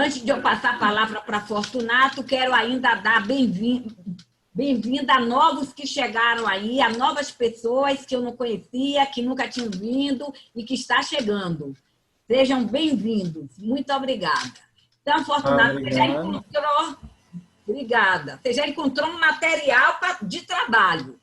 Antes de eu passar a palavra para Fortunato, quero ainda dar bem-vinda a novos que chegaram aí, a novas pessoas que eu não conhecia, que nunca tinham vindo e que está chegando. Sejam bem-vindos. Muito obrigada. Então, Fortunato, você já encontrou... Obrigada. Você já encontrou um material de trabalho.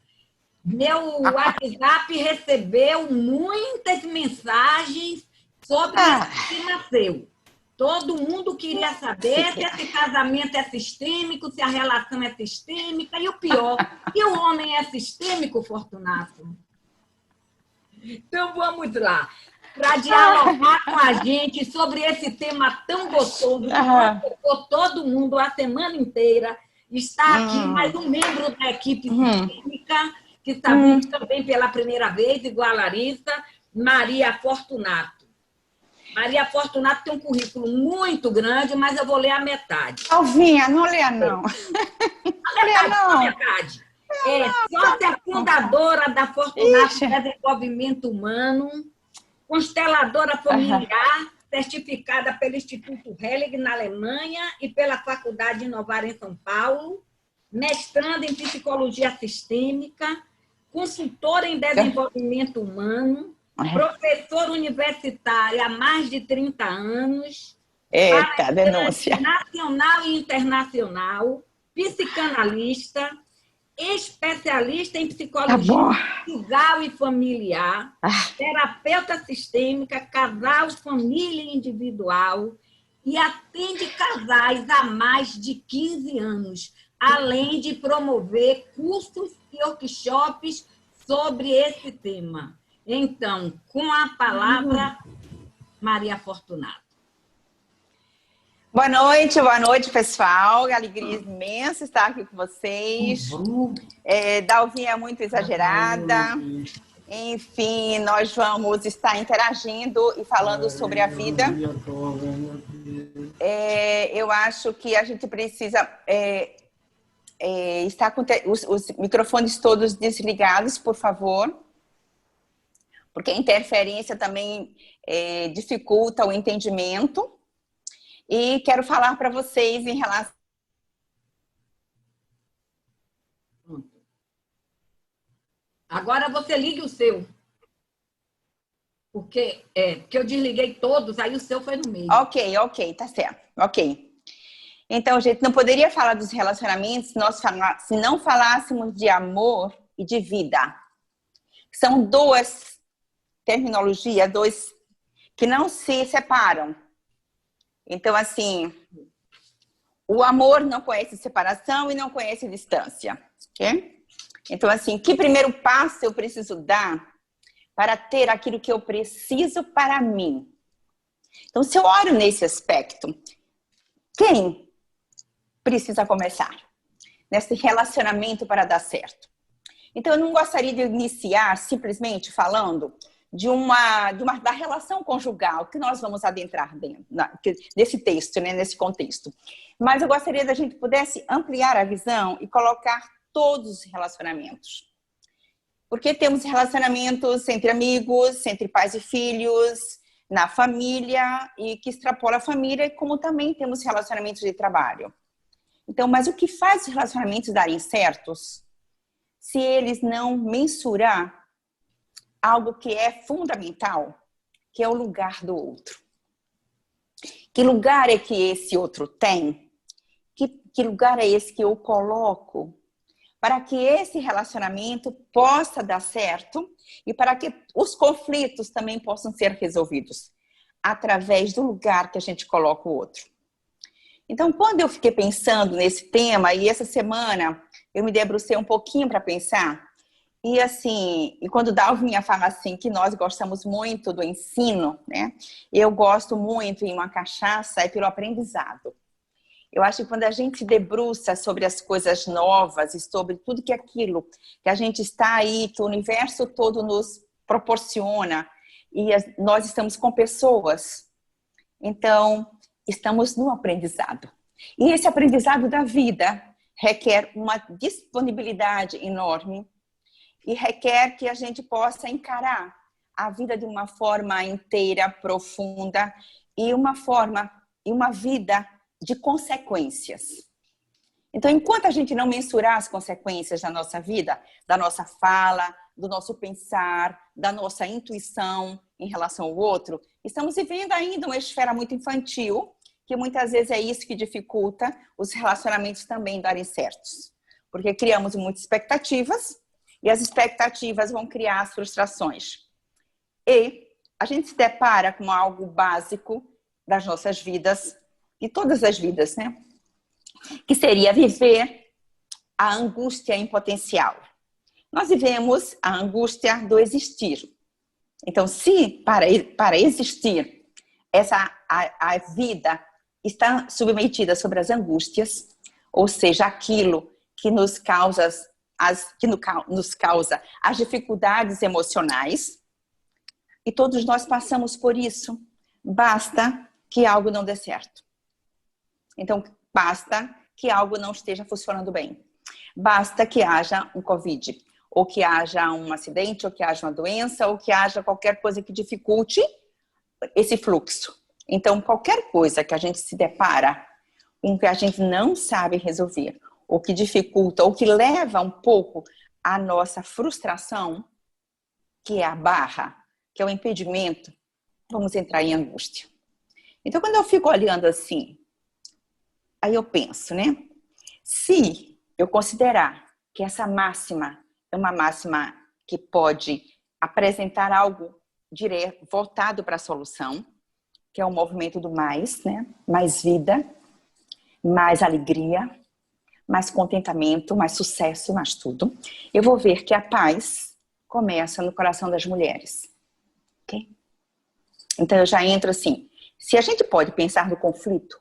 Meu WhatsApp recebeu muitas mensagens sobre esse tema seu. Todo mundo queria saber se esse casamento é sistêmico, se a relação é sistêmica, e o pior, se o homem é sistêmico, Fortunato. Então, vamos lá. Para dialogar com a gente sobre esse tema tão gostoso, que tocou todo mundo a semana inteira, está aqui mais um membro da equipe sistêmica, que está vindo também pela primeira vez, igual a Larissa, Maria Fortunato. Maria Fortunato tem um currículo muito grande, mas eu vou ler a metade. Alvinha, não leia, não. Não leia, não. A metade. Sócia fundadora da Fortunato Desenvolvimento Humano, consteladora familiar, certificada pelo Instituto Helling, na Alemanha, e pela Faculdade Inovar, em São Paulo, mestranda em Psicologia Sistêmica, consultora em Desenvolvimento Humano, professora universitária há mais de 30 anos, denúncia nacional e internacional, psicanalista, especialista em psicologia casal e familiar, terapeuta sistêmica, casal, família e individual, e atende casais há mais de 15 anos, além de promover cursos e workshops sobre esse tema. Então, com a palavra, Maria Fortunato. Boa noite, pessoal. Alegria imensa estar aqui com vocês. Dalvinha é muito exagerada. Enfim, nós vamos estar interagindo e falando sobre a vida. Eu acho que a gente precisa estar com os microfones todos desligados, por favor, porque a interferência também dificulta o entendimento. E quero falar para vocês em relação... Agora você ligue o seu. Porque eu desliguei todos, aí o seu foi no meio. Ok, tá certo. Ok. Então, gente, não poderia falar dos relacionamentos se não falássemos de amor e de vida. São duas terminologias, dois que não se separam. Então, assim, o amor não conhece separação e não conhece distância, ok? Então, assim, que primeiro passo eu preciso dar para ter aquilo que eu preciso para mim? Então, se eu olho nesse aspecto, quem precisa começar nesse relacionamento para dar certo? Então, eu não gostaria de iniciar simplesmente falando da relação conjugal, que nós vamos adentrar desse texto, né, nesse contexto. Mas eu gostaria que a gente pudesse ampliar a visão e colocar todos os relacionamentos. Porque temos relacionamentos entre amigos, entre pais e filhos, na família, e que extrapola a família, como também temos relacionamentos de trabalho. Então, mas o que faz os relacionamentos darem certos, se eles não mensurar algo que é fundamental, que é o lugar do outro. Que lugar é que esse outro tem? Que lugar é esse que eu coloco para que esse relacionamento possa dar certo e para que os conflitos também possam ser resolvidos através do lugar que a gente coloca o outro. Então, quando eu fiquei pensando nesse tema, e essa semana eu me debrucei um pouquinho para pensar, e assim, e quando Dalvinha fala assim que nós gostamos muito do ensino, né? Eu gosto muito em uma cachaça pelo aprendizado. Eu acho que quando a gente se debruça sobre as coisas novas e sobre tudo que aquilo que a gente está aí, que o universo todo nos proporciona, e nós estamos com pessoas, então estamos no aprendizado. E esse aprendizado da vida requer uma disponibilidade enorme, e requer que a gente possa encarar a vida de uma forma inteira, profunda, e uma vida de consequências. Então, enquanto a gente não mensurar as consequências da nossa vida, da nossa fala, do nosso pensar, da nossa intuição em relação ao outro, estamos vivendo ainda uma esfera muito infantil, que muitas vezes é isso que dificulta os relacionamentos também darem certos. Porque criamos muitas expectativas e as expectativas vão criar as frustrações. E a gente se depara com algo básico das nossas vidas, de todas as vidas, né? Que seria viver a angústia em potencial. Nós vivemos a angústia do existir. Então, se para existir, a vida está submetida sobre as angústias, ou seja, aquilo que nos causa as dificuldades emocionais, e todos nós passamos por isso, basta que algo não dê certo. Então, basta que algo não esteja funcionando bem. Basta que haja um Covid, ou que haja um acidente, ou que haja uma doença, ou que haja qualquer coisa que dificulte esse fluxo. Então, qualquer coisa que a gente se depara, em que a gente não sabe resolver, ou que dificulta, ou que leva um pouco a nossa frustração, que é a barra, que é o impedimento, vamos entrar em angústia. Então, quando eu fico olhando assim, aí eu penso, né? Se eu considerar que essa máxima é uma máxima que pode apresentar algo direto, voltado para a solução, que é o movimento do mais, né? Mais vida, mais alegria, mais contentamento, mais sucesso, mais tudo. Eu vou ver que a paz começa no coração das mulheres. Ok? Então eu já entro assim. Se a gente pode pensar no conflito,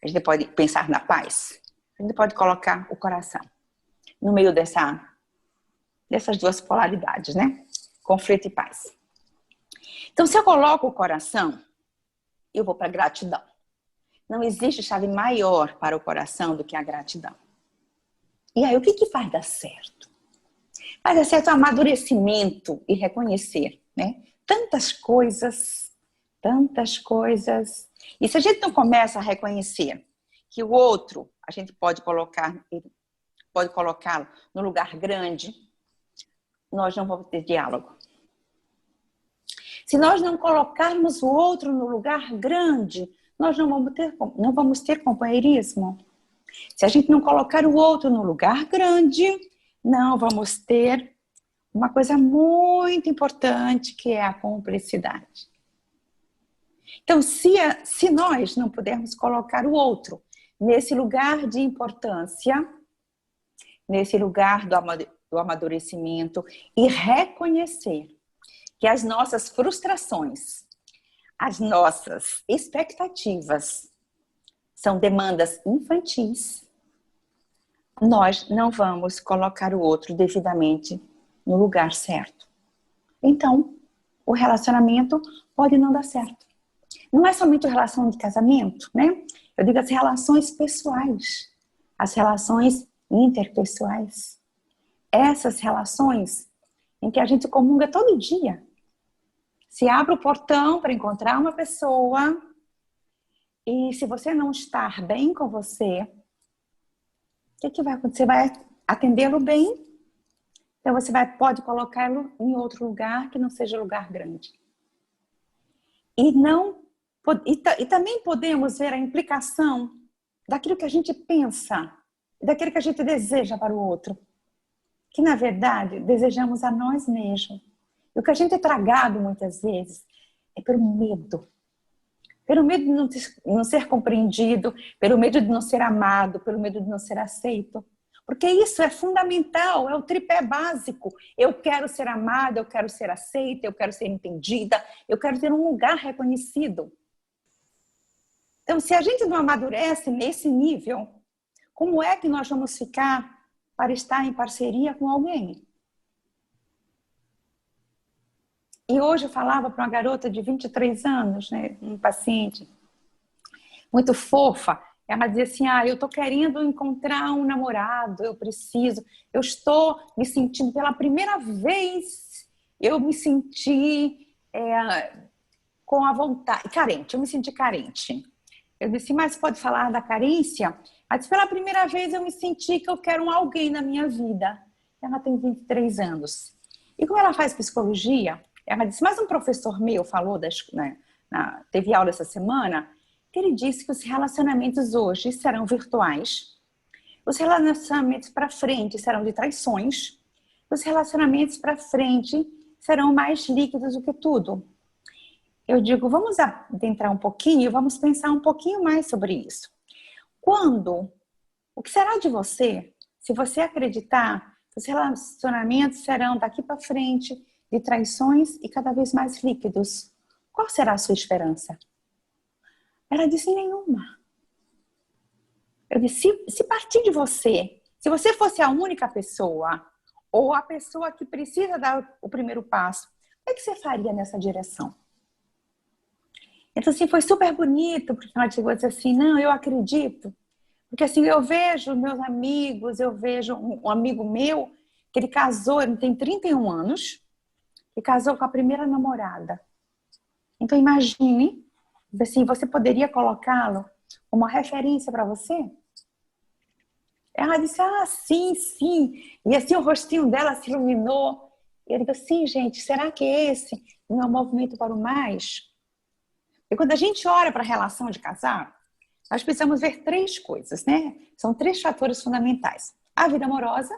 a gente pode pensar na paz, a gente pode colocar o coração no meio dessas duas polaridades, né? Conflito e paz. Então, se eu coloco o coração, eu vou para a gratidão. Não existe chave maior para o coração do que a gratidão. E aí, o que faz dar certo? Faz dar certo o amadurecimento e reconhecer, né? Tantas coisas. E se a gente não começa a reconhecer que o outro, a gente pode colocá-lo no lugar grande, nós não vamos ter diálogo. Se nós não colocarmos o outro no lugar grande, nós não vamos ter companheirismo. Se a gente não colocar o outro no lugar grande, não vamos ter uma coisa muito importante, que é a cumplicidade. Então, se nós não pudermos colocar o outro nesse lugar de importância, nesse lugar do amadurecimento e reconhecer que as nossas frustrações, as nossas expectativas são demandas infantis, nós não vamos colocar o outro devidamente no lugar certo. Então, o relacionamento pode não dar certo. Não é somente a relação de casamento, né? Eu digo as relações pessoais, as relações interpessoais. Essas relações em que a gente comunga todo dia. Se abre o portão para encontrar uma pessoa e se você não estar bem com você, o que vai acontecer? Você vai atendê-lo bem, então você pode colocá-lo em outro lugar que não seja lugar grande. E também podemos ver a implicação daquilo que a gente pensa, daquilo que a gente deseja para o outro. Que, na verdade, desejamos a nós mesmos. E o que a gente é tragado, muitas vezes, é pelo medo. Pelo medo de não ser compreendido, pelo medo de não ser amado, pelo medo de não ser aceito. Porque isso é fundamental, é o tripé básico. Eu quero ser amada, eu quero ser aceita, eu quero ser entendida, eu quero ter um lugar reconhecido. Então, se a gente não amadurece nesse nível, como é que nós vamos ficar para estar em parceria com alguém? E hoje eu falava para uma garota de 23 anos, né, um paciente, muito fofa. Ela dizia assim, eu estou querendo encontrar um namorado, eu estou me sentindo, pela primeira vez, eu me senti com a vontade, carente, eu me senti carente. Eu disse, mas pode falar da carência? Ela disse, pela primeira vez eu me senti que eu quero um alguém na minha vida. Ela tem 23 anos. E como ela faz psicologia, ela disse, mas um professor meu falou, teve aula essa semana, que ele disse que os relacionamentos hoje serão virtuais, os relacionamentos para frente serão de traições, os relacionamentos para frente serão mais líquidos do que tudo. Eu digo, vamos adentrar um pouquinho, vamos pensar um pouquinho mais sobre isso. O que será de você, se você acreditar que os relacionamentos serão daqui para frente de traições e cada vez mais líquidos? Qual será a sua esperança? Ela disse, nenhuma. Eu disse, se partir de você, se você fosse a única pessoa, ou a pessoa que precisa dar o primeiro passo, o que você faria nessa direção? Então, assim, foi super bonito, porque ela chegou a dizer assim, não, eu acredito. Porque, assim, eu vejo meus amigos, eu vejo um amigo meu, que ele casou, ele tem 31 anos, e casou com a primeira namorada. Então, imagine, assim, você poderia colocá-lo como uma referência para você? Ela disse, sim, sim. E assim, o rostinho dela se iluminou. E eu digo, sim, gente, será que esse não é um movimento para o mais? E quando a gente olha para a relação de casal, nós precisamos ver 3 coisas, né? São 3 fatores fundamentais. A vida amorosa,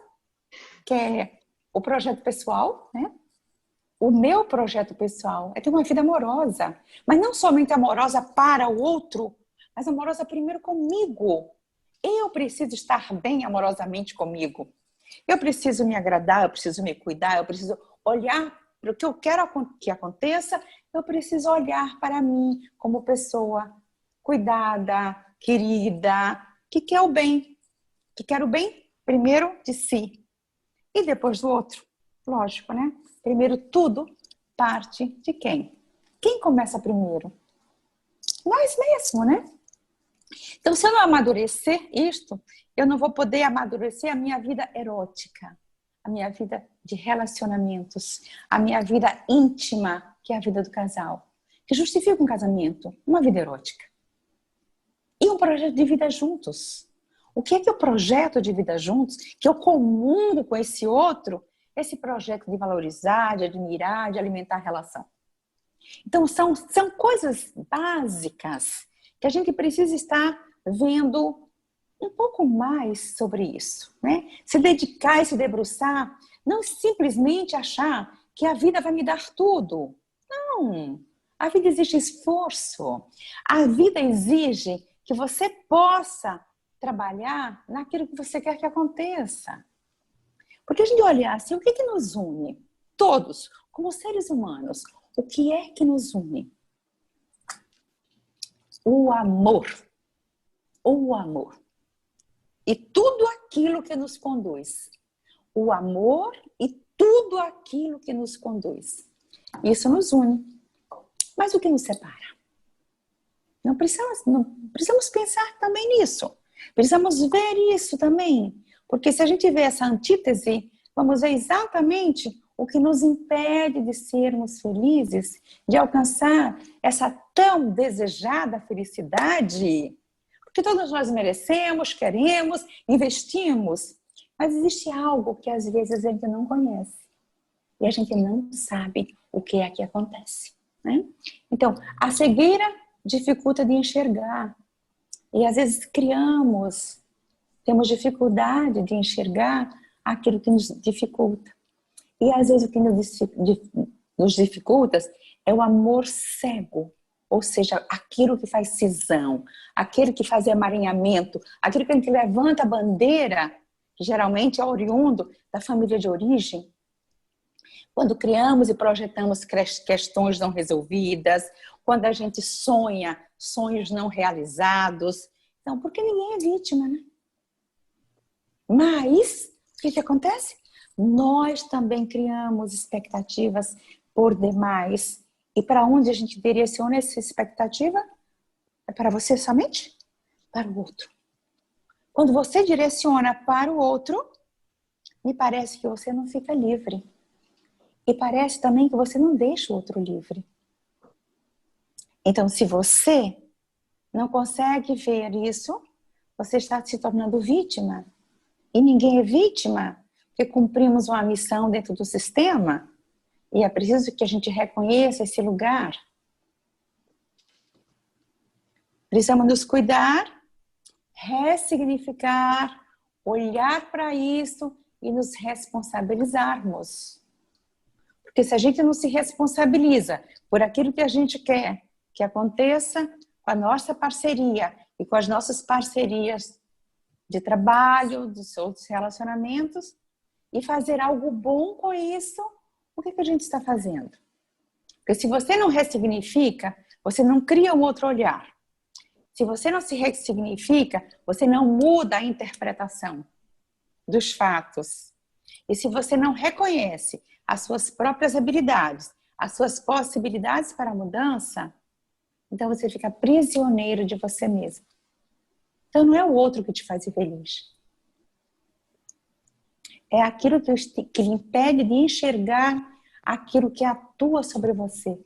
que é o projeto pessoal, né? O meu projeto pessoal é ter uma vida amorosa. Mas não somente amorosa para o outro, mas amorosa primeiro comigo. Eu preciso estar bem amorosamente comigo. Eu preciso me agradar, eu preciso me cuidar, eu preciso olhar para o que eu quero que aconteça, eu preciso olhar para mim como pessoa cuidada, querida, que quer o bem. Que quer o bem primeiro de si e depois do outro. Lógico, né? Primeiro tudo parte de quem? Quem começa primeiro? Nós mesmos, né? Então, se eu não amadurecer isto, eu não vou poder amadurecer a minha vida erótica, a minha vida de relacionamentos, a minha vida íntima, que é a vida do casal, que justifica um casamento, uma vida erótica. E um projeto de vida juntos. O que é o projeto de vida juntos? Que eu comungo com esse outro, esse projeto de valorizar, de admirar, de alimentar a relação. Então, são coisas básicas que a gente precisa estar vendo um pouco mais sobre isso, né? Se dedicar e se debruçar, não simplesmente achar que a vida vai me dar tudo. Não, a vida exige esforço. A vida exige que você possa trabalhar naquilo que você quer que aconteça. Porque a gente olha assim, o que nos une? Todos, como seres humanos, o que é que nos une? O amor. O amor. E tudo aquilo que nos conduz. O amor e tudo aquilo que nos conduz. Isso nos une. Mas o que nos separa? Não precisamos pensar também nisso. Precisamos ver isso também. Porque se a gente vê essa antítese, vamos ver exatamente o que nos impede de sermos felizes, de alcançar essa tão desejada felicidade. Porque todos nós merecemos, queremos, investimos. Mas existe algo que às vezes a gente não conhece. E a gente não sabe o que é que acontece, né? Então, a cegueira dificulta de enxergar. E às vezes temos dificuldade de enxergar aquilo que nos dificulta. E às vezes o que nos dificulta é o amor cego. Ou seja, aquilo que faz cisão, aquilo que faz emaranhamento, aquilo que a gente levanta a bandeira, que geralmente é oriundo da família de origem. Quando criamos e projetamos questões não resolvidas, quando a gente sonha sonhos não realizados. Então, porque ninguém é vítima, né? Mas, o que acontece? Nós também criamos expectativas por demais. E para onde a gente direciona essa expectativa? É para você somente? Para o outro. Quando você direciona para o outro, me parece que você não fica livre. E parece também que você não deixa o outro livre. Então, se você não consegue ver isso, você está se tornando vítima. E ninguém é vítima, porque cumprimos uma missão dentro do sistema. E é preciso que a gente reconheça esse lugar. Precisamos nos cuidar, ressignificar, olhar para isso e nos responsabilizarmos. Porque se a gente não se responsabiliza por aquilo que a gente quer que aconteça com a nossa parceria e com as nossas parcerias de trabalho, dos outros relacionamentos, e fazer algo bom com isso, o que a gente está fazendo? Porque se você não ressignifica, você não cria um outro olhar. Se você não se ressignifica, você não muda a interpretação dos fatos. E se você não reconhece as suas próprias habilidades, as suas possibilidades para a mudança, então você fica prisioneiro de você mesmo. Então não é o outro que te faz feliz. É aquilo que lhe impede de enxergar aquilo que atua sobre você.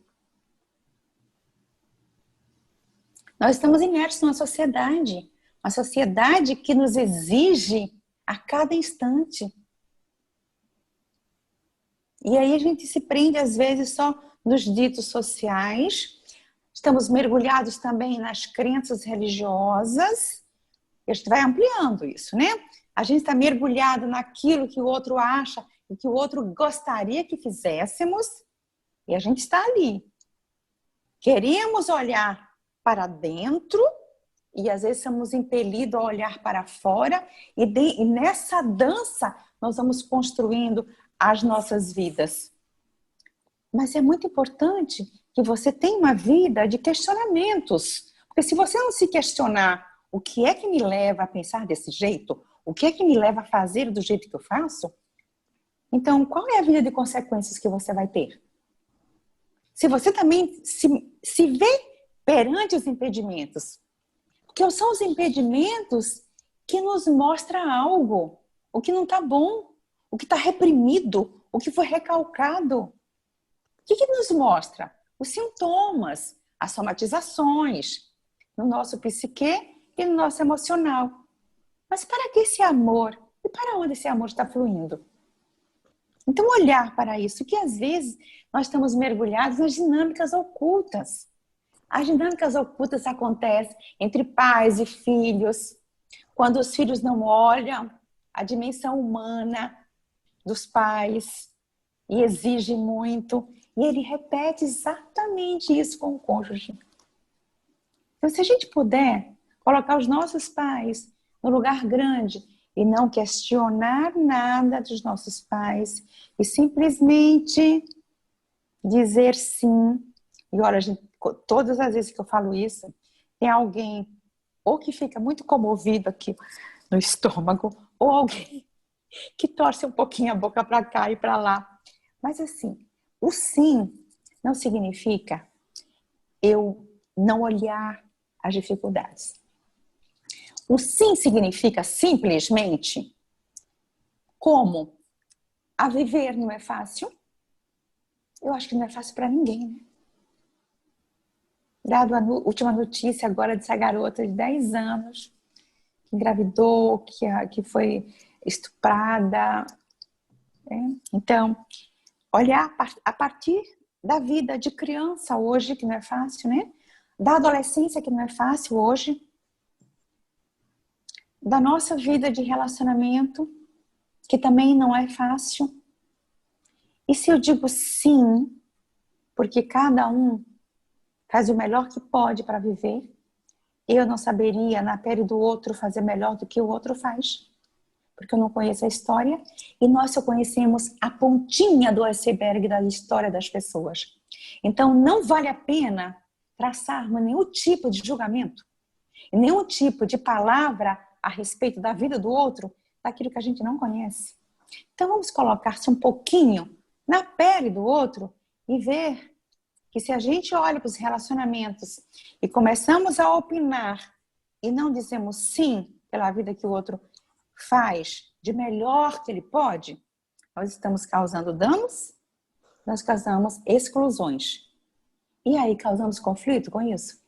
Nós estamos imersos numa sociedade que nos exige a cada instante. E aí a gente se prende às vezes só nos ditos sociais, estamos mergulhados também nas crenças religiosas, e a gente vai ampliando isso, né? A gente está mergulhado naquilo que o outro acha e que o outro gostaria que fizéssemos, e a gente está ali. Queremos olhar para dentro e às vezes somos impelidos a olhar para fora e nessa dança nós vamos construindo as nossas vidas. Mas é muito importante que você tenha uma vida de questionamentos, porque se você não se questionar o que é que me leva a pensar desse jeito, o que é que me leva a fazer do jeito que eu faço, então qual é a vida de consequências que você vai ter? Se você também se vê perante os impedimentos, porque são os impedimentos que nos mostram algo, o que não está bom, o que está reprimido, o que foi recalcado. O que nos mostra? Os sintomas, as somatizações, no nosso psique e no nosso emocional. Mas para que esse amor? E para onde esse amor está fluindo? Então olhar para isso, que às vezes nós estamos mergulhados nas dinâmicas ocultas. As dinâmicas ocultas acontecem entre pais e filhos, quando os filhos não olham a dimensão humana dos pais e exigem muito, e ele repete exatamente isso com o cônjuge. Então, se a gente puder colocar os nossos pais no lugar grande e não questionar nada dos nossos pais e simplesmente dizer sim. E olha, todas as vezes que eu falo isso, tem alguém ou que fica muito comovido aqui no estômago, ou alguém que torce um pouquinho a boca para cá e para lá. Mas assim, o sim não significa eu não olhar as dificuldades. O sim significa simplesmente como a viver não é fácil. Eu acho que não é fácil para ninguém, né? Dado a última notícia agora dessa garota de 10 anos, que engravidou, que foi estuprada. Né? Então, olhar a partir da vida de criança hoje, que não é fácil, né? Da adolescência, que não é fácil hoje. Da nossa vida de relacionamento, que também não é fácil. E se eu digo sim, porque cada um faz o melhor que pode para viver, eu não saberia na pele do outro fazer melhor do que o outro faz, porque eu não conheço a história, e nós só conhecemos a pontinha do iceberg da história das pessoas. Então não vale a pena traçarmos nenhum tipo de julgamento, nenhum tipo de palavra a respeito da vida do outro, daquilo que a gente não conhece. Então vamos colocar-se um pouquinho na pele do outro e ver que se a gente olha para os relacionamentos e começamos a opinar e não dizemos sim pela vida que o outro faz de melhor que ele pode, nós estamos causando danos, nós causamos exclusões. E aí causamos conflito com isso?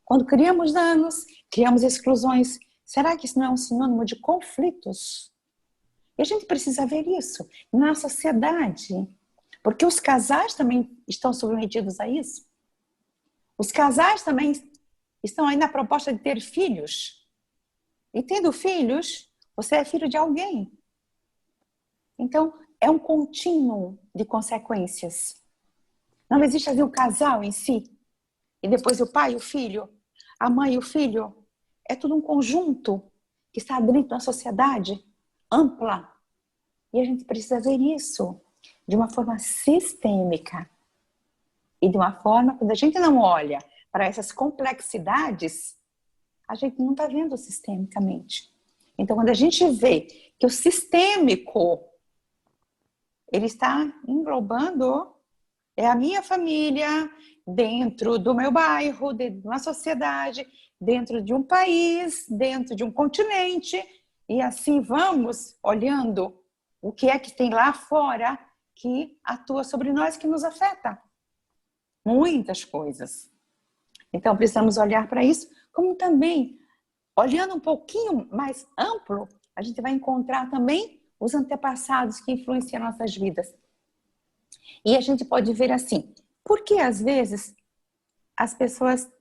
Quando criamos danos, criamos exclusões, será que isso não é um sinônimo de conflitos? E a gente precisa ver isso na sociedade, porque os casais também estão submetidos a isso. Os casais também estão aí na proposta de ter filhos. E tendo filhos, você é filho de alguém. Então, é um contínuo de consequências. Não existe assim o casal em si, e depois o pai e o filho, a mãe e o filho. É tudo um conjunto que está dentro da sociedade ampla. E a gente precisa ver isso de uma forma sistêmica. E de uma forma, quando a gente não olha para essas complexidades, a gente não está vendo sistemicamente. Então, quando a gente vê que o sistêmico, ele está englobando a minha família, dentro do meu bairro, dentro de uma sociedade, dentro de um país, dentro de um continente, e assim vamos olhando o que é que tem lá fora que atua sobre nós, que nos afeta. Muitas coisas. Então, precisamos olhar para isso, como também, olhando um pouquinho mais amplo, a gente vai encontrar também os antepassados que influenciam nossas vidas. E a gente pode ver assim, por que às vezes as pessoas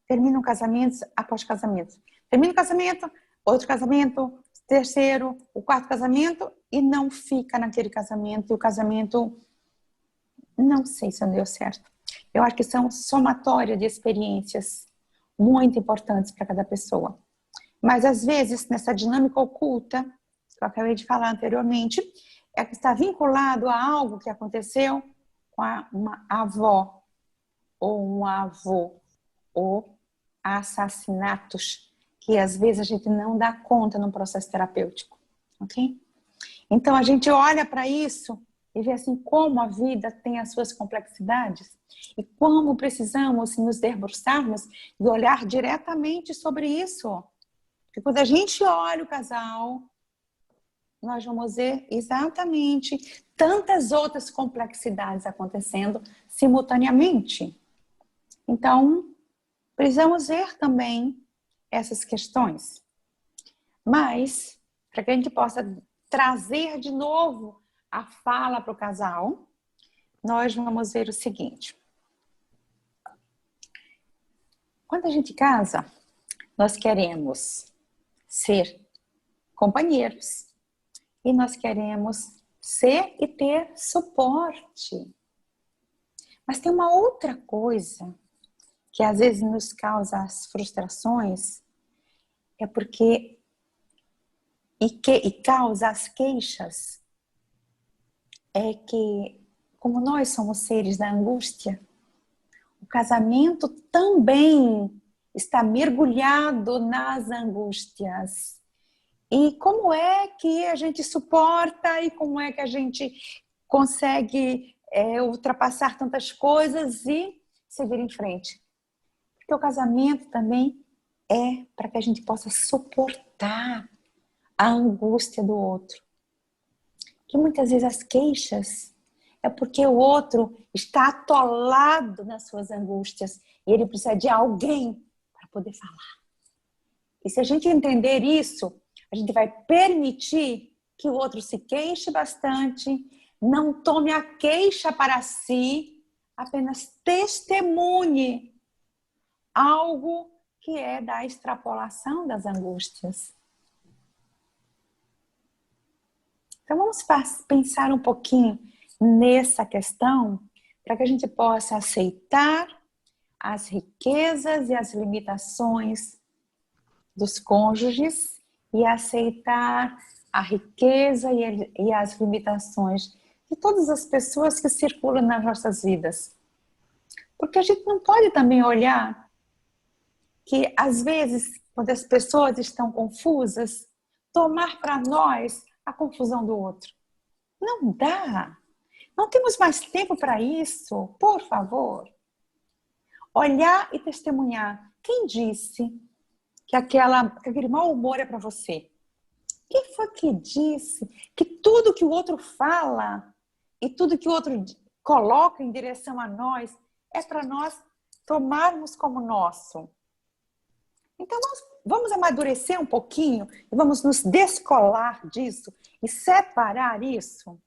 terminam casamentos após casamentos? Termina o casamento, outro casamento, terceiro, o quarto casamento, e não fica naquele casamento, e o casamento, não sei se não deu certo. Eu acho que são somatória de experiências muito importantes para cada pessoa. Mas às vezes, nessa dinâmica oculta, que eu acabei de falar anteriormente, é que está vinculado a algo que aconteceu com uma avó, ou um avô, ou assassinatos, que às vezes a gente não dá conta no processo terapêutico, ok? Então a gente olha para isso e vê assim como a vida tem as suas complexidades e como precisamos nos debruçarmos e olhar diretamente sobre isso. Porque quando a gente olha o casal, nós vamos ver exatamente tantas outras complexidades acontecendo simultaneamente. Então, precisamos ver também essas questões. Mas, para que a gente possa trazer de novo a fala para o casal, nós vamos ver o seguinte. Quando a gente casa, nós queremos ser companheiros e nós queremos ser e ter suporte. Mas tem uma outra coisa que às vezes nos causa as frustrações, é porque e causa as queixas, é que como nós somos seres da angústia, o casamento também está mergulhado nas angústias. E como é que a gente suporta e como é que a gente consegue ultrapassar tantas coisas e seguir em frente? Porque o casamento também é para que a gente possa suportar a angústia do outro. Que muitas vezes as queixas é porque o outro está atolado nas suas angústias e ele precisa de alguém para poder falar. E se a gente entender isso, a gente vai permitir que o outro se queixe bastante, não tome a queixa para si, apenas testemunhe algo que é da extrapolação das angústias. Então vamos pensar um pouquinho nessa questão para que a gente possa aceitar as riquezas e as limitações dos cônjuges e aceitar a riqueza e as limitações de todas as pessoas que circulam nas nossas vidas. Porque a gente não pode também olhar que, às vezes, quando as pessoas estão confusas, tomar para nós a confusão do outro. Não dá. Não temos mais tempo para isso, por favor. Olhar e testemunhar. Quem disse que aquele mau humor é para você? Quem foi que disse que tudo que o outro fala e tudo que o outro coloca em direção a nós é para nós tomarmos como nosso? Então, vamos amadurecer um pouquinho e vamos nos descolar disso e separar isso.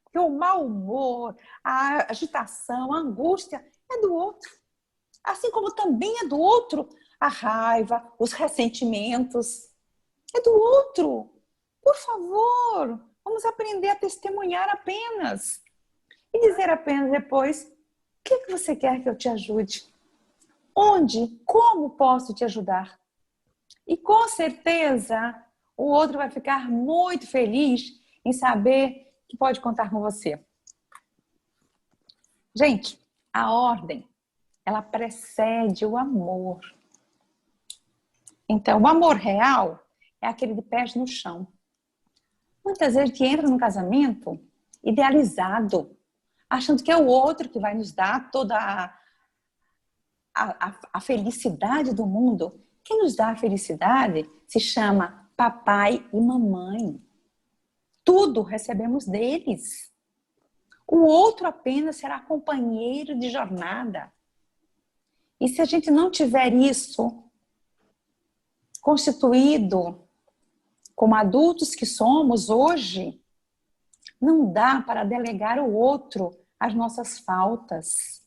Porque o mau humor, a agitação, a angústia é do outro. Assim como também é do outro a raiva, os ressentimentos. É do outro. Por favor, vamos aprender a testemunhar apenas. E dizer apenas depois, o que você quer que eu te ajude? Onde, como posso te ajudar? E com certeza o outro vai ficar muito feliz em saber que pode contar com você. Gente, a ordem, ela precede o amor. Então, o amor real é aquele de pés no chão. Muitas vezes a gente entra num casamento idealizado, achando que é o outro que vai nos dar toda a felicidade do mundo. Quem nos dá a felicidade se chama papai e mamãe. Tudo recebemos deles. O outro apenas será companheiro de jornada. E se a gente não tiver isso constituído como adultos que somos hoje, não dá para delegar ao outro as nossas faltas.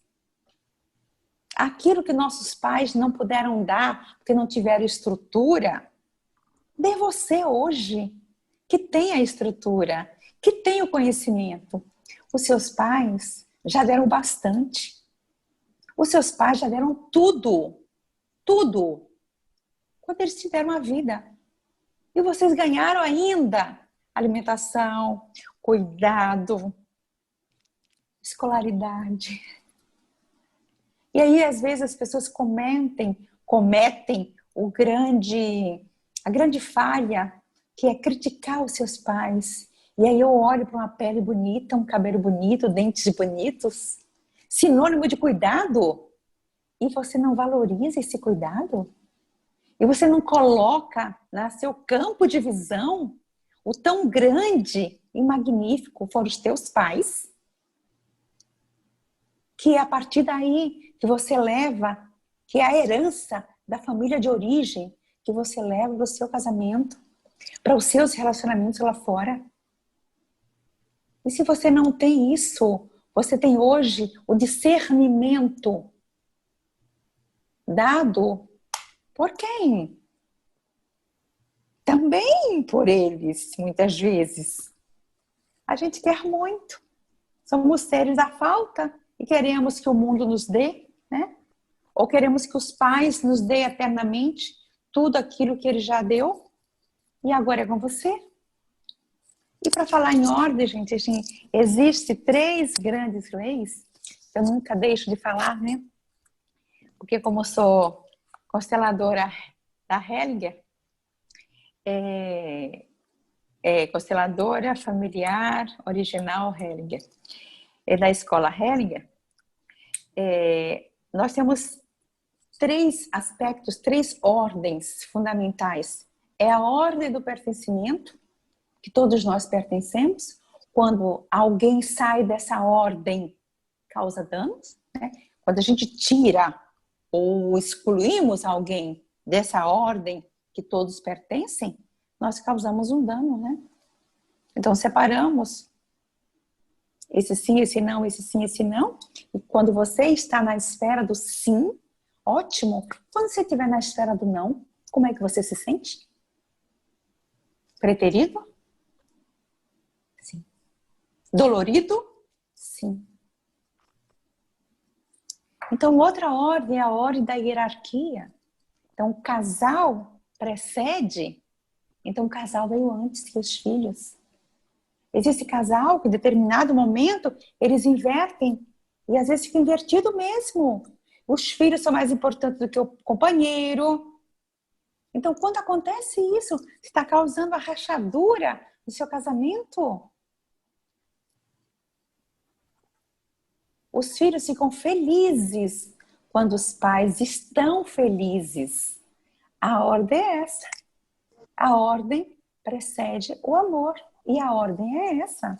Aquilo que nossos pais não puderam dar, porque não tiveram estrutura, dê você hoje, que tem a estrutura, que tem o conhecimento. Os seus pais já deram bastante. Os seus pais já deram tudo. Tudo. Quando eles te deram a vida. E vocês ganharam ainda alimentação, cuidado, escolaridade. E aí, às vezes, as pessoas cometem a grande falha, que é criticar os seus pais. E aí eu olho para uma pele bonita, um cabelo bonito, dentes bonitos, sinônimo de cuidado, e você não valoriza esse cuidado? E você não coloca no seu campo de visão o tão grande e magnífico foram os teus pais, que é a partir daí que você leva, que é a herança da família de origem, que você leva para o seu casamento, para os seus relacionamentos lá fora. E se você não tem isso, você tem hoje o discernimento dado por quem? Também por eles, muitas vezes. A gente quer muito. Somos seres da falta e queremos que o mundo nos dê, né? Ou queremos que os pais nos dê eternamente tudo aquilo que ele já deu e agora é com você. E para falar em ordem, gente, existe 3 grandes leis. Eu nunca deixo de falar, né? Porque como eu sou consteladora da Hellinger, consteladora familiar original Hellinger, da escola Hellinger, nós temos 3 aspectos, 3 ordens fundamentais. É a ordem do pertencimento, que todos nós pertencemos. Quando alguém sai dessa ordem, causa danos, né? Quando a gente tira ou excluímos alguém dessa ordem que todos pertencem, nós causamos um dano, né? Então separamos esse sim, esse não, esse sim, esse não. E quando você está na esfera do sim, ótimo. Quando você estiver na esfera do não, como é que você se sente? Preterido? Sim. Dolorido? Sim. Então, outra ordem é a ordem da hierarquia. Então, o casal precede. Então, o casal veio antes que os filhos. Existe casal que, em determinado momento, eles invertem. E, às vezes, fica invertido mesmo. Os filhos são mais importantes do que o companheiro. Então, quando acontece isso, você está causando a rachadura no seu casamento. Os filhos ficam felizes quando os pais estão felizes. A ordem é essa. A ordem precede o amor. E a ordem é essa.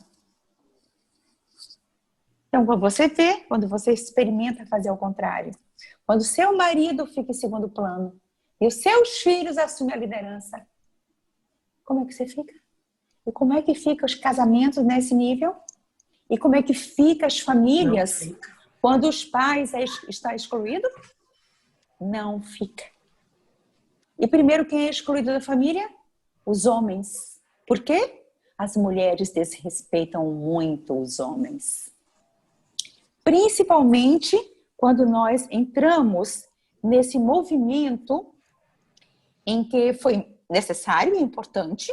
Então, quando você vê, quando você experimenta fazer ao contrário, quando seu marido fica em segundo plano e os seus filhos assumem a liderança, como é que você fica? E como é que ficam os casamentos nesse nível? E como é que ficam as famílias quando os pais estão excluídos? Não fica. E primeiro, quem é excluído da família? Os homens. Por quê? As mulheres desrespeitam muito os homens. Principalmente quando nós entramos nesse movimento em que foi necessário e importante,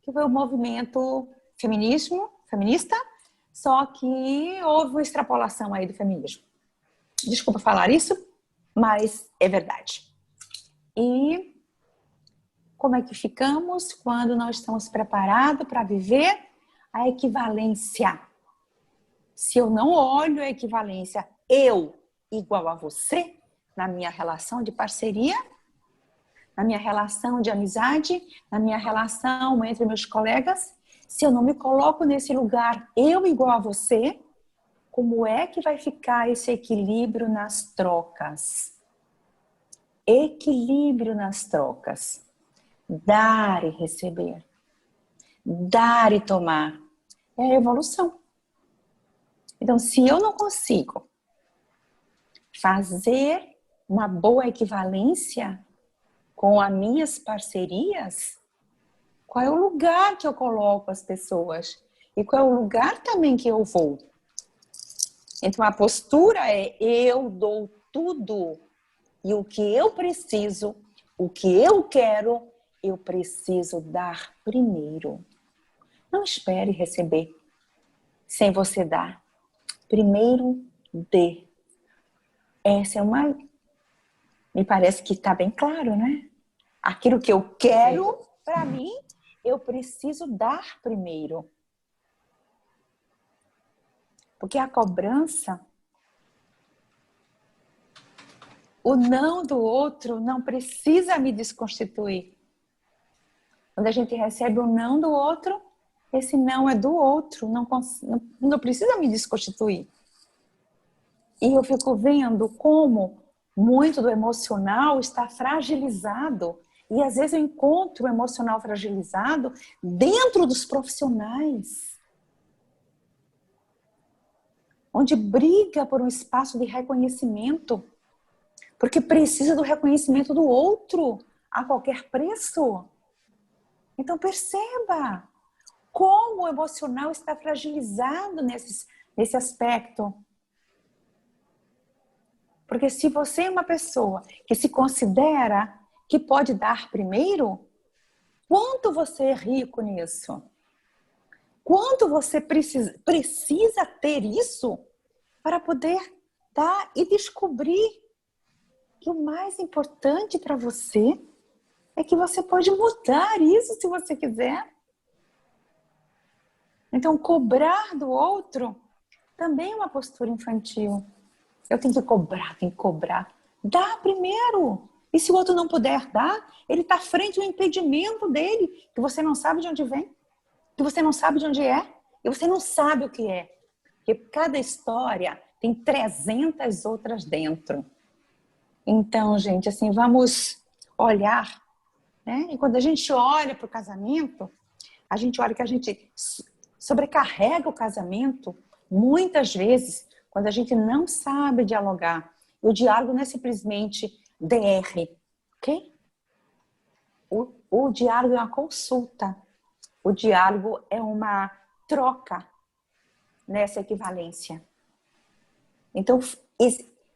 que foi o movimento feminista, só que houve uma extrapolação aí do feminismo. Desculpa falar isso, mas é verdade. E como é que ficamos quando nós estamos preparados para viver a equivalência? Se eu não olho a equivalência, eu igual a você, na minha relação de parceria, na minha relação de amizade, na minha relação entre meus colegas, se eu não me coloco nesse lugar, eu igual a você, como é que vai ficar esse equilíbrio nas trocas? Equilíbrio nas trocas. Dar e receber. Dar e tomar. É a evolução. Então, se eu não consigo fazer uma boa equivalência com as minhas parcerias, qual é o lugar que eu coloco as pessoas? E qual é o lugar também que eu vou? Então, a postura é eu dou tudo. E o que eu preciso, o que eu quero, eu preciso dar primeiro. Não espere receber sem você dar. Primeiro, dê. Essa é uma... Me parece que está bem claro, né? Aquilo que eu quero, para mim, eu preciso dar primeiro. Porque a cobrança, o não do outro não precisa me desconstituir. Quando a gente recebe o não do outro, esse não é do outro, não precisa me desconstituir. E eu fico vendo como muito do emocional está fragilizado. E às vezes eu encontro o emocional fragilizado dentro dos profissionais. Onde briga por um espaço de reconhecimento. Porque precisa do reconhecimento do outro a qualquer preço. Então perceba como o emocional está fragilizado nesse aspecto. Porque se você é uma pessoa que se considera que pode dar primeiro, quanto você é rico nisso? Quanto você precisa ter isso para poder dar e descobrir que o mais importante para você é que você pode mudar isso se você quiser. Então, cobrar do outro também é uma postura infantil. Eu tenho que cobrar, tenho que cobrar. Dá primeiro. E se o outro não puder dar, ele está frente ao impedimento dele, que você não sabe de onde vem, que você não sabe de onde é, e você não sabe o que é. Porque cada história tem 300 outras dentro. Então, gente, assim, vamos olhar, né? E quando a gente olha para o casamento, a gente olha que a gente sobrecarrega o casamento, muitas vezes, quando a gente não sabe dialogar. O diálogo não é simplesmente DR, ok? O diálogo é uma consulta. O diálogo é uma troca nessa equivalência. Então,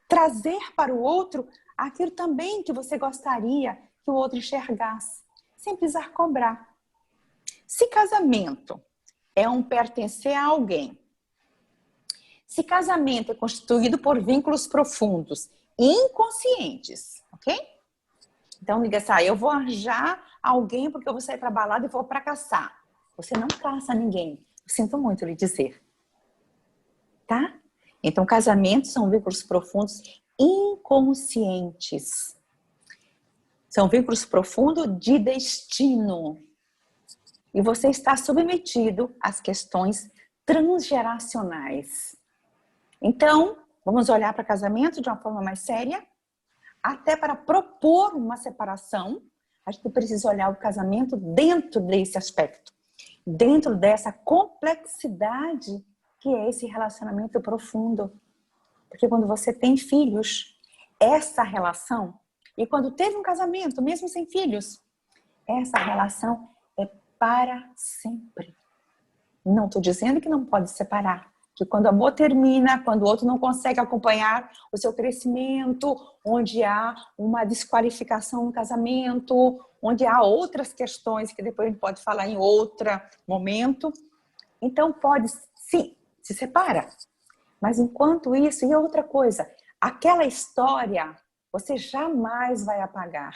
trazer para o outro aquilo também que você gostaria que o outro enxergasse, sem precisar cobrar. Se casamento é um pertencer a alguém, se casamento é constituído por vínculos profundos e inconscientes, ok? Então, diga assim, eu vou arranjar alguém porque eu vou sair para balada e vou para caçar. Você não caça ninguém. Eu sinto muito lhe dizer. Tá? Então, casamentos são vínculos profundos inconscientes. São vínculos profundos de destino. E você está submetido às questões transgeracionais. Então, vamos olhar para casamento de uma forma mais séria. até para propor uma separação, a gente precisa olhar o casamento dentro desse aspecto, dentro dessa complexidade que é esse relacionamento profundo. Porque quando você tem filhos, essa relação, e quando teve um casamento, mesmo sem filhos, essa relação é para sempre. Não estou dizendo que não pode separar, que quando o amor termina, quando o outro não consegue acompanhar o seu crescimento, onde há uma desqualificação no casamento, onde há outras questões que depois a gente pode falar em outro momento, então pode, sim, se separa. Mas enquanto isso, e outra coisa, aquela história você jamais vai apagar.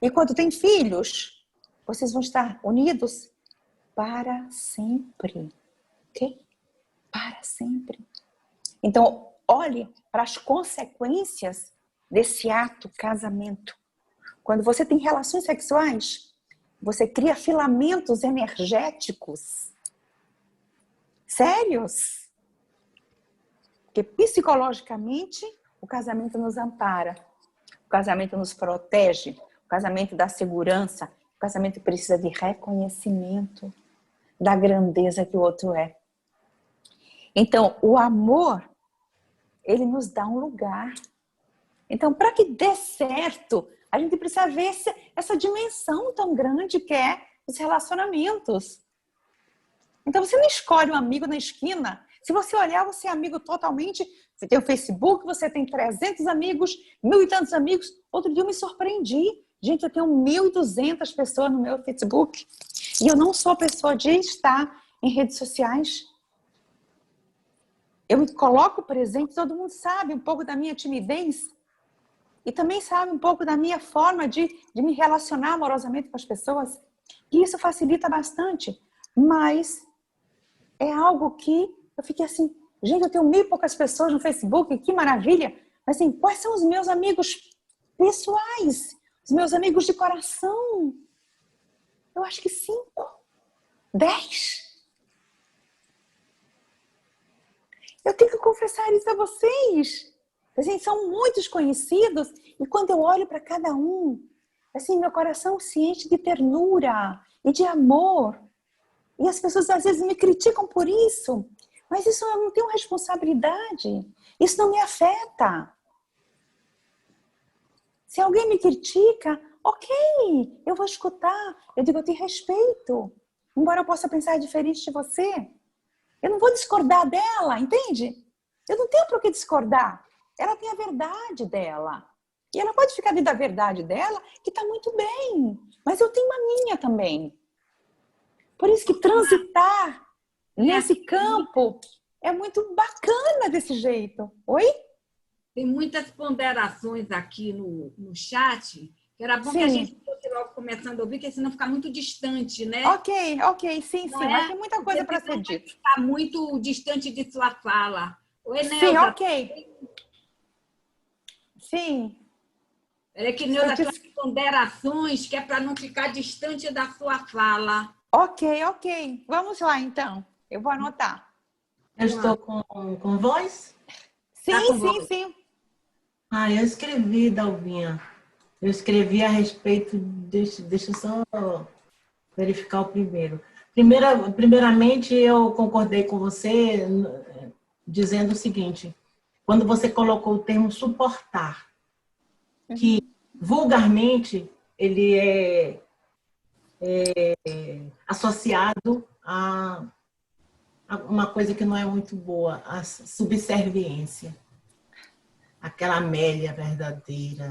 E quando tem filhos, vocês vão estar unidos para sempre. Ok? Para sempre. Então, olhe para as consequências desse ato casamento. Quando você tem relações sexuais, você cria filamentos energéticos sérios. Porque psicologicamente o casamento nos ampara, o casamento nos protege, o casamento dá segurança, o casamento precisa de reconhecimento da grandeza que o outro é. Então, o amor, ele nos dá um lugar. Então, para que dê certo, a gente precisa ver essa dimensão tão grande que é os relacionamentos. Então, você não escolhe um amigo na esquina. Se você olhar, você é amigo totalmente. Você tem o Facebook, você tem 300 amigos, 1.000 e tantos amigos. Outro dia eu me surpreendi. Gente, eu tenho 1.200 pessoas no meu Facebook. E eu não sou a pessoa de estar em redes sociais. Eu me coloco presente, todo mundo sabe um pouco da minha timidez. E também sabe um pouco da minha forma de me relacionar amorosamente com as pessoas. E isso facilita bastante. Mas é algo que eu fiquei assim, gente, eu tenho 1.000 e poucas pessoas no Facebook, que maravilha. Mas assim, quais são os meus amigos pessoais? Os meus amigos de coração? Eu acho que 5, 10. Eu tenho que confessar isso a vocês. Assim, são muitos conhecidos e quando eu olho para cada um, assim, meu coração se enche de ternura e de amor. E as pessoas às vezes me criticam por isso, mas isso eu não tenho responsabilidade. Isso não me afeta. Se alguém me critica, ok, eu vou escutar. Eu digo, eu te respeito. Embora eu possa pensar diferente de você. Eu não vou discordar dela, entende? Eu não tenho por que discordar. Ela tem a verdade dela. E ela pode ficar dentro da verdade dela, que está muito bem. Mas eu tenho a minha também. Por isso que transitar nesse campo é muito bacana desse jeito. Oi? Tem muitas ponderações aqui no chat, que era bom Sim. que a gente fosse logo começando a ouvir, porque senão fica muito distante, né? Ok, sim, Não sim, é? mas tem muita coisa para ser dito. Está muito distante de sua fala. Oi, Neuza. Sim, ok. Sim. É que, Neuza, tem ponderações que é para não ficar distante da sua fala. Ok. Vamos lá, então. Eu vou anotar. Eu estou com voz? Sim. Ah, eu escrevi, Dalvinha. Eu escrevi a respeito... Deixa eu só verificar o primeiro. Primeiramente, eu concordei com você dizendo o seguinte. Quando você colocou o termo suportar, que vulgarmente ele é associado a uma coisa que não é muito boa, a subserviência. Aquela Amélia verdadeira.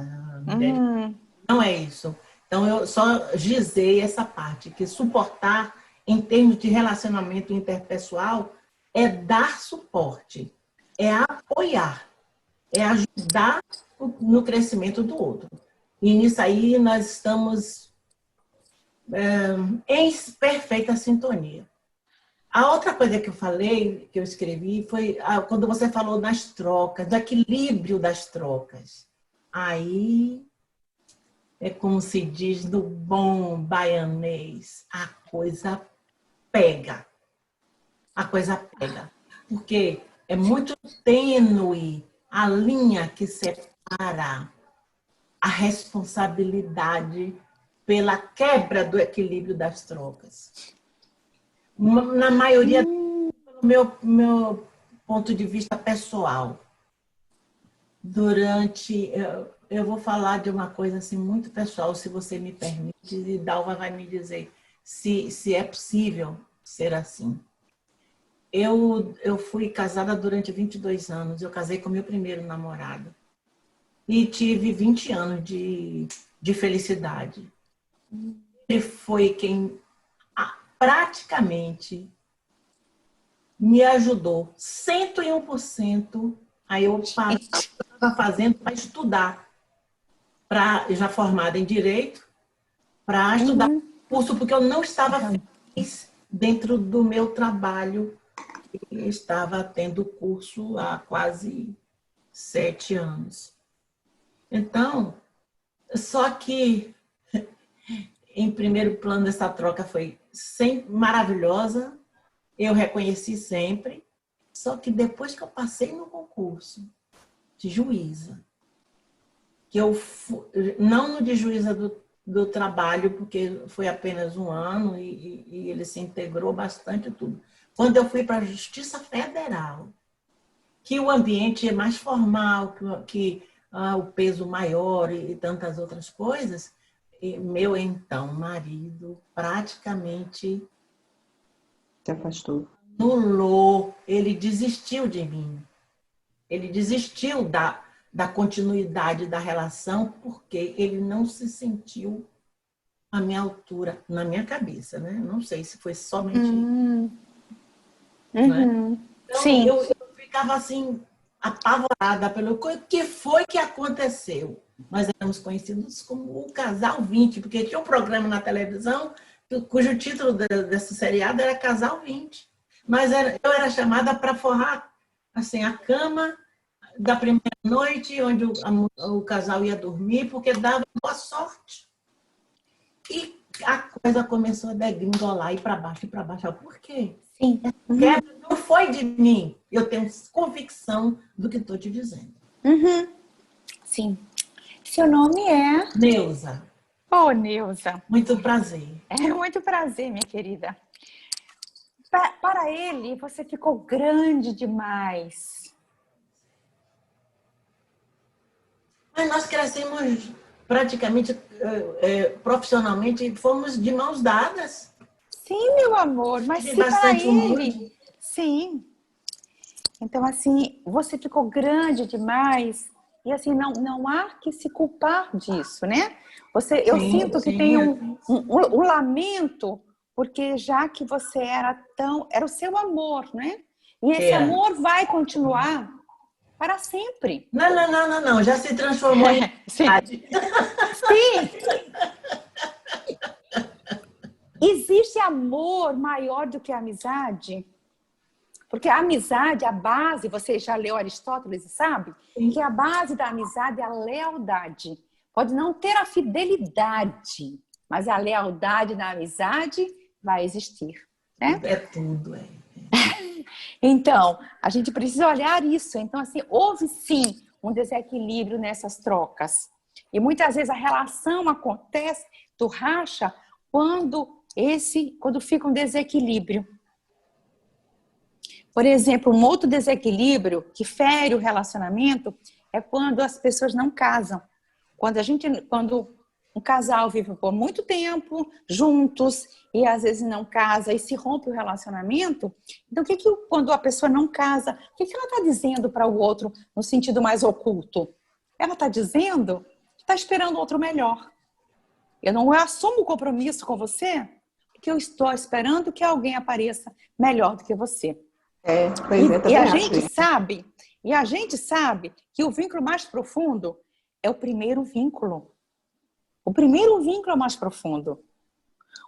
Não é isso. Então, eu só gizei essa parte, que suportar, em termos de relacionamento interpessoal, é dar suporte, é apoiar, é ajudar no crescimento do outro. E nisso aí nós estamos em perfeita sintonia. A outra coisa que eu falei, que eu escrevi, foi quando você falou das trocas, do equilíbrio das trocas. Aí é como se diz no bom baianês, a coisa pega. A coisa pega. Porque é muito tênue a linha que separa a responsabilidade pela quebra do equilíbrio das trocas. Na maioria, do meu ponto de vista pessoal, eu vou falar de uma coisa assim muito pessoal, se você me permite, e Dalva vai me dizer se é possível ser assim. Eu fui casada durante 22 anos, eu casei com meu primeiro namorado e tive 20 anos de felicidade. Ele foi quem praticamente me ajudou 101% a eu parar o que eu estava fazendo para estudar, já formada em Direito, para estudar curso, porque eu não estava feliz dentro do meu trabalho. Eu estava tendo curso há quase 7 anos. Então, só que, em primeiro plano, essa troca foi maravilhosa, eu reconheci sempre, só que depois que eu passei no concurso de juíza, que eu não no de juíza do trabalho, porque foi apenas 1 ano e ele se integrou bastante tudo. Quando eu fui para a Justiça Federal, que o ambiente é mais formal, que o peso maior e tantas outras coisas, e meu então marido praticamente Se afastou. anulou, ele desistiu de mim. Ele desistiu da continuidade da relação porque ele não se sentiu à minha altura, na minha cabeça, né? Não sei se foi somente né? Então, Sim. eu ficava assim, apavorada pelo que foi que aconteceu. Nós éramos conhecidos como o Casal 20, porque tinha um programa na televisão cujo título desse seriado era Casal 20. Mas eu era chamada para forrar assim, a cama da primeira noite, onde o casal ia dormir, porque dava boa sorte. E a coisa começou a degringolar, ir para baixo, e para baixo. Por quê? Sim. Quebra não foi de mim. Eu tenho convicção do que estou te dizendo. Sim. Seu nome é? Neuza. Oh, Neuza. Muito prazer. É muito prazer, minha querida. Para ele, você ficou grande demais. Mas nós crescemos praticamente, profissionalmente, fomos de mãos dadas. Sim, meu amor, mas se para ele... Sim. Então, assim, você ficou grande demais e, assim, não há que se culpar disso, né? Eu sinto que tem um lamento, porque já que você era o seu amor, né? E esse amor vai continuar para sempre. Não. Já se transformou em amizade. Sim. Existe amor maior do que a amizade? Porque a amizade, a base, você já leu Aristóteles e sabe? Sim. Que a base da amizade é a lealdade. Pode não ter a fidelidade, mas a lealdade na amizade vai existir. Né? É tudo, Então, a gente precisa olhar isso. Então, assim, houve sim um desequilíbrio nessas trocas. E muitas vezes a relação acontece, tu racha, quando fica um desequilíbrio. Por exemplo, um outro desequilíbrio que fere o relacionamento é quando as pessoas não casam. Quando um casal vive por muito tempo juntos e às vezes não casa e se rompe o relacionamento, então quando a pessoa não casa, o que ela está dizendo para o outro no sentido mais oculto? Ela está dizendo que está esperando outro melhor. Eu não assumo o compromisso com você porque eu estou esperando que alguém apareça melhor do que você. E a gente sabe que o vínculo mais profundo é o primeiro vínculo. O primeiro vínculo é o mais profundo.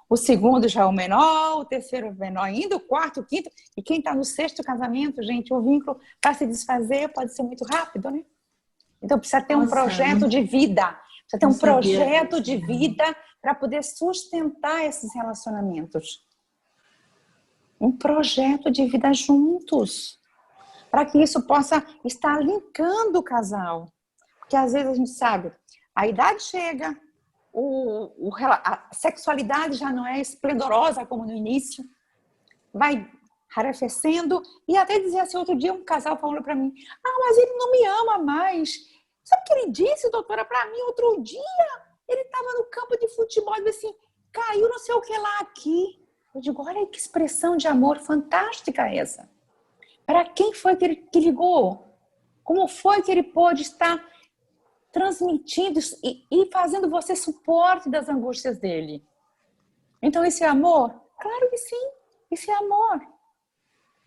O segundo já é o menor, o terceiro é o menor ainda, o quarto, o quinto. E quem está no 6º casamento, gente, o vínculo para se desfazer pode ser muito rápido, né? Então precisa ter um projeto de vida. Precisa ter um projeto de vida para poder sustentar esses relacionamentos. Um projeto de vida juntos, para que isso possa estar linkando o casal. Porque às vezes a gente sabe, a idade chega, a sexualidade já não é esplendorosa como no início, vai arrefecendo, e até dizia assim, outro dia um casal falou para mim, mas ele não me ama mais. Sabe o que ele disse, doutora, para mim outro dia? Ele estava no campo de futebol e disse assim, caiu não sei o que lá aqui. Eu digo, olha que expressão de amor fantástica essa. Para quem foi que ligou? Como foi que ele pôde estar transmitindo e fazendo você suporte das angústias dele? Então, esse é amor? Claro que sim, esse é amor.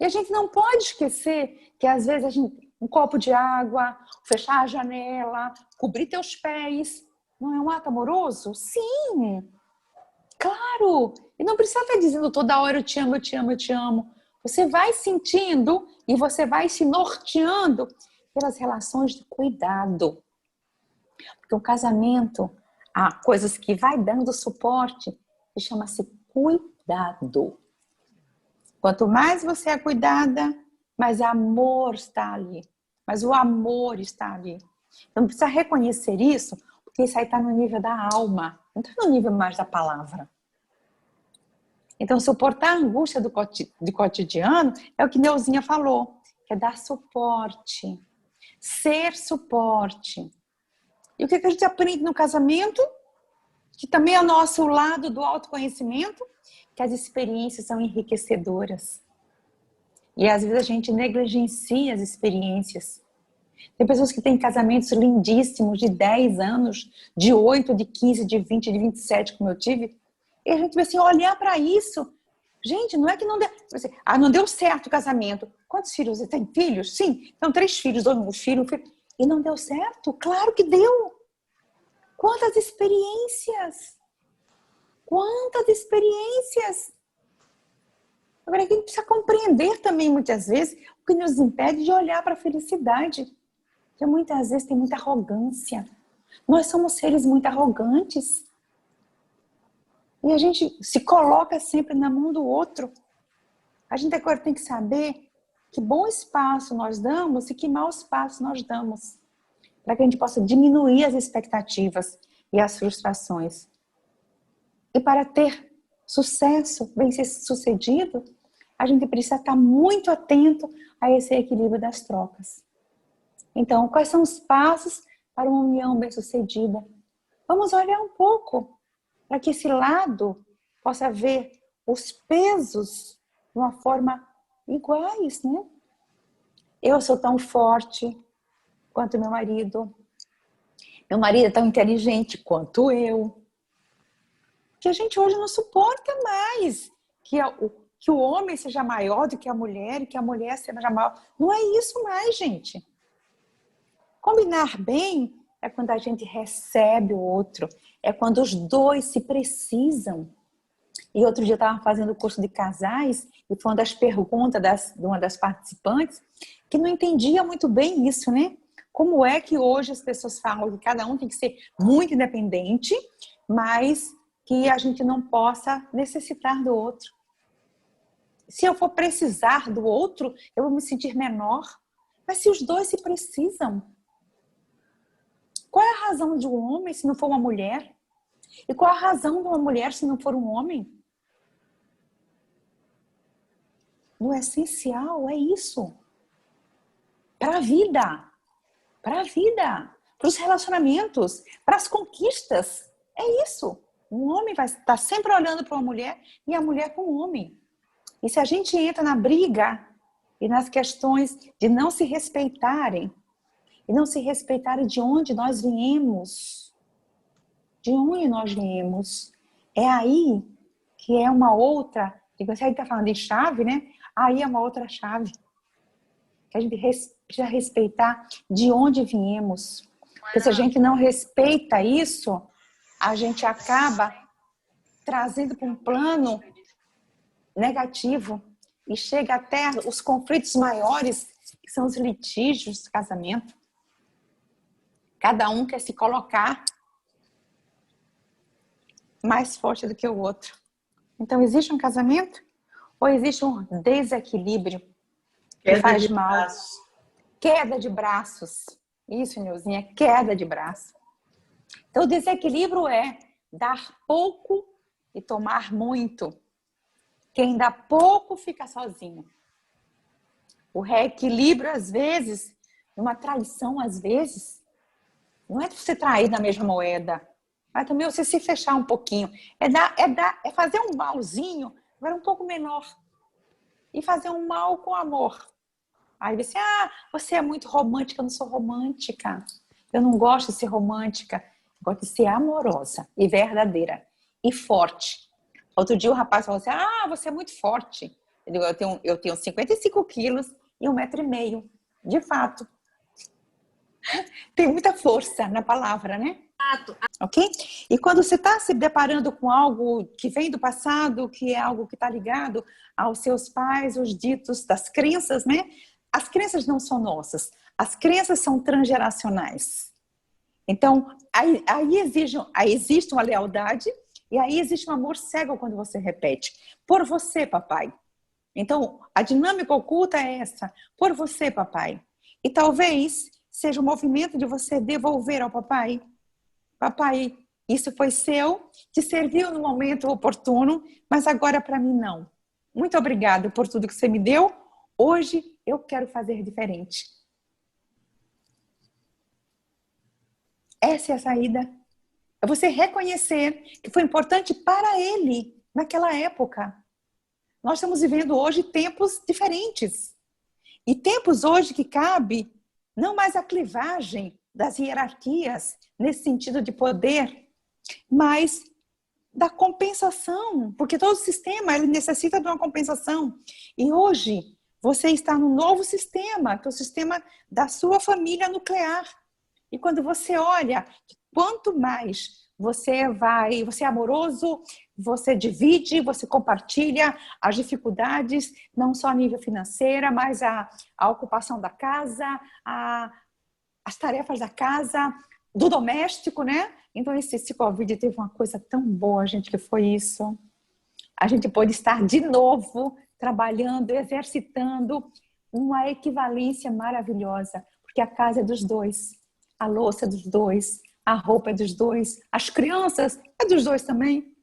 E a gente não pode esquecer que, às vezes, um copo de água, fechar a janela, cobrir teus pés, não é um ato amoroso? Sim, claro. E não precisa estar dizendo toda hora eu te amo, eu te amo, eu te amo. Você vai sentindo e você vai se norteando pelas relações de cuidado. Porque o casamento, há coisas que vai dando suporte, que chama-se cuidado. Quanto mais você é cuidada, mais amor está ali. Mas o amor está ali. Então precisa reconhecer isso, porque isso aí está no nível da alma, não está no nível mais da palavra. Então suportar a angústia do cotidiano é o que Neuzinha falou, que é dar suporte, ser suporte. E o que a gente aprende no casamento, que também é o nosso lado do autoconhecimento, que as experiências são enriquecedoras. E às vezes a gente negligencia as experiências. Tem pessoas que têm casamentos lindíssimos de 10 anos, de 8, de 15, de 20, de 27, como eu tive. E a gente vai assim, olhar para isso. Gente, não é que não deu... não deu certo o casamento. Quantos filhos? Você tem filhos? Sim. Então, 3 filhos, 2 filhos, 1 filho. E não deu certo? Claro que deu. Quantas experiências! Quantas experiências! Agora, a gente precisa compreender também, muitas vezes, o que nos impede de olhar para a felicidade. Porque muitas vezes tem muita arrogância. Nós somos seres muito arrogantes. E a gente se coloca sempre na mão do outro. A gente agora tem que saber que bom espaço nós damos e que mau espaço nós damos. Para que a gente possa diminuir as expectativas e as frustrações. E para ter sucesso, bem sucedido, a gente precisa estar muito atento a esse equilíbrio das trocas. Então, quais são os passos para uma união bem sucedida? Vamos olhar um pouco para que esse lado possa ver os pesos de uma forma iguais, né? Eu sou tão forte quanto meu marido. Meu marido é tão inteligente quanto eu. Que a gente hoje não suporta mais que o homem seja maior do que a mulher e que a mulher seja maior. Não é isso mais, gente. Combinar bem é quando a gente recebe o outro. É quando os dois se precisam. E outro dia eu estava fazendo o curso de casais e foi uma das perguntas de uma das participantes que não entendia muito bem isso, né? Como é que hoje as pessoas falam que cada um tem que ser muito independente, mas que a gente não possa necessitar do outro. Se eu for precisar do outro, eu vou me sentir menor. Mas se os dois se precisam, qual é a razão de um homem se não for uma mulher? E qual a razão de uma mulher se não for um homem? No essencial é isso. Para a vida. Para a vida. Para os relacionamentos. Para as conquistas. É isso. Um homem vai estar sempre olhando para uma mulher e a mulher para um homem. E se a gente entra na briga e nas questões de não se respeitarem, e não se respeitarem de onde nós viemos, é aí que é uma outra, se a gente está falando de chave, né? Aí é uma outra chave. Que a gente precisa respeitar de onde viemos. Porque se a gente não respeita isso, a gente acaba trazendo para um plano negativo e chega até os conflitos maiores, que são os litígios do casamento. Cada um quer se colocar mais forte do que o outro. Então, existe um casamento ou existe um desequilíbrio que faz mal? Queda de braços. Isso, Neuzinha, queda de braço. Então, o desequilíbrio é dar pouco e tomar muito. Quem dá pouco fica sozinho. O reequilíbrio, às vezes, uma traição, às vezes, não é você trair na mesma moeda, mas também você se fechar um pouquinho. É fazer um malzinho, agora um pouco menor. E fazer um mal com amor. Aí você é muito romântica, eu não sou romântica. Eu não gosto de ser romântica. Eu gosto de ser amorosa e verdadeira. E forte. Outro dia o rapaz falou assim, você é muito forte. Eu tenho 55 quilos e 1,5 m. De fato. Tem muita força na palavra, né? Ok? E quando você está se deparando com algo que vem do passado, que é algo que está ligado aos seus pais, os ditos das crenças, né? As crenças não são nossas. As crenças são transgeracionais. Então, aí existe uma lealdade e aí existe um amor cego quando você repete. Por você, papai. Então, a dinâmica oculta é essa. Por você, papai. E talvez seja um movimento de você devolver ao papai. Papai, isso foi seu, te serviu no momento oportuno, mas agora para mim não. Muito obrigada por tudo que você me deu. Hoje eu quero fazer diferente. Essa é a saída. É você reconhecer que foi importante para ele naquela época. Nós estamos vivendo hoje tempos diferentes. E tempos hoje que cabe não mais a clivagem das hierarquias, nesse sentido de poder, mas da compensação, porque todo sistema ele necessita de uma compensação. E hoje você está num novo sistema, que é o sistema da sua família nuclear. E quando você olha, quanto mais você é amoroso, você divide, você compartilha as dificuldades, não só a nível financeiro, mas a ocupação da casa, as tarefas da casa, do doméstico, né? Então, esse Covid teve uma coisa tão boa, gente, que foi isso. A gente pôde estar de novo trabalhando, exercitando uma equivalência maravilhosa, porque a casa é dos dois, a louça é dos dois, a roupa é dos dois, as crianças é dos dois também.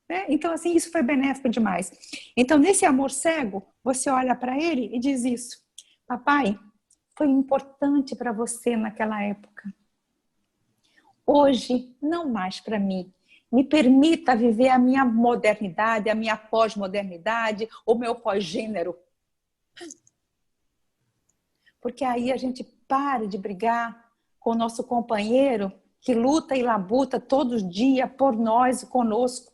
Né? Então, assim, isso foi benéfico demais. Então, nesse amor cego, você olha para ele e diz isso. Papai, foi importante para você naquela época. Hoje, não mais para mim. Me permita viver a minha modernidade, a minha pós-modernidade, o meu pós-gênero. Porque aí a gente para de brigar com o nosso companheiro que luta e labuta todos os dias por nós e conosco.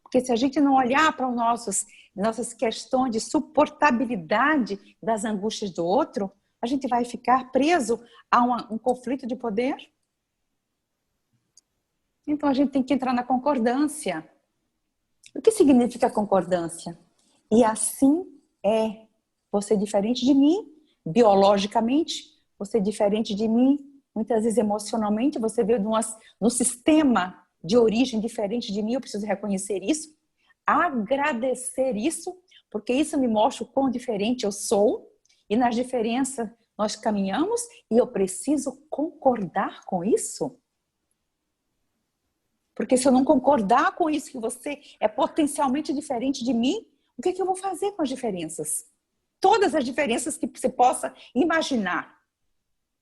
Porque se a gente não olhar para nossas questões de suportabilidade das angústias do outro, a gente vai ficar preso a um conflito de poder. Então, a gente tem que entrar na concordância. O que significa concordância? E assim é. Você é diferente de mim, biologicamente, você é diferente de mim, muitas vezes emocionalmente, você veio num sistema de origem diferente de mim, eu preciso reconhecer isso, agradecer isso, porque isso me mostra o quão diferente eu sou, e nas diferenças nós caminhamos, e eu preciso concordar com isso. Porque se eu não concordar com isso, que você é potencialmente diferente de mim, o que eu vou fazer com as diferenças? Todas as diferenças que você possa imaginar.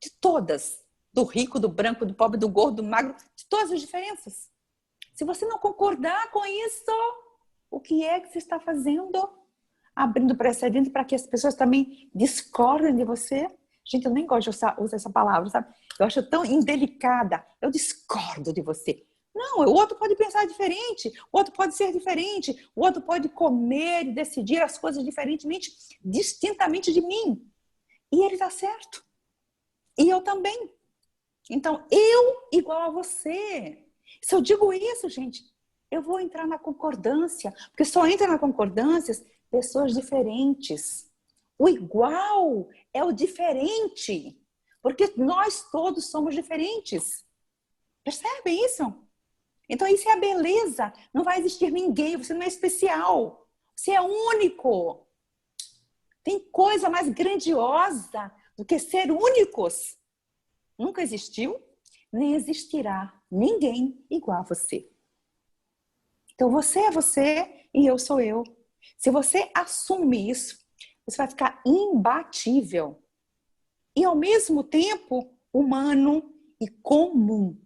De todas. Do rico, do branco, do pobre, do gordo, do magro. De todas as diferenças. Se você não concordar com isso, o que é que você está fazendo? Abrindo precedente para que as pessoas também discordem de você? Gente, eu nem gosto de usar essa palavra, sabe? Eu acho tão indelicada. Eu discordo de você. Não, o outro pode pensar diferente, o outro pode ser diferente, o outro pode comer e decidir as coisas diferentemente, distintamente de mim. E ele está certo. E eu também. Então, eu igual a você. Se eu digo isso, gente, eu vou entrar na concordância, porque só entra na concordância pessoas diferentes. O igual é o diferente, porque nós todos somos diferentes. Percebem isso? Então, isso é a beleza. Não vai existir ninguém. Você não é especial. Você é único. Tem coisa mais grandiosa do que ser únicos. Nunca existiu, nem existirá. ninguém igual a você. Então você é você e eu sou eu. Se você assume isso, você vai ficar imbatível. E ao mesmo tempo, humano e comum.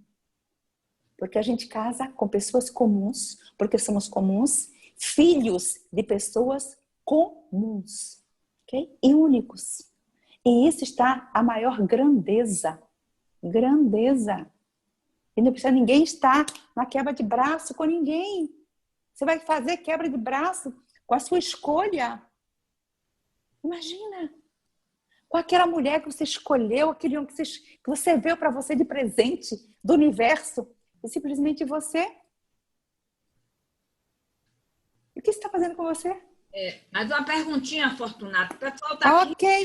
Porque a gente casa com pessoas comuns, porque somos comuns, filhos de pessoas comuns, ok? E únicos. E isso está a maior grandeza. Grandeza. E não precisa ninguém estar na quebra de braço com ninguém. Você vai fazer quebra de braço com a sua escolha. Imagina. Com aquela mulher que você escolheu, aquele homem que você veio para você de presente do universo. E simplesmente você. E o que você está fazendo com você? Mas uma perguntinha, Fortunato. O pessoal está aqui Ok.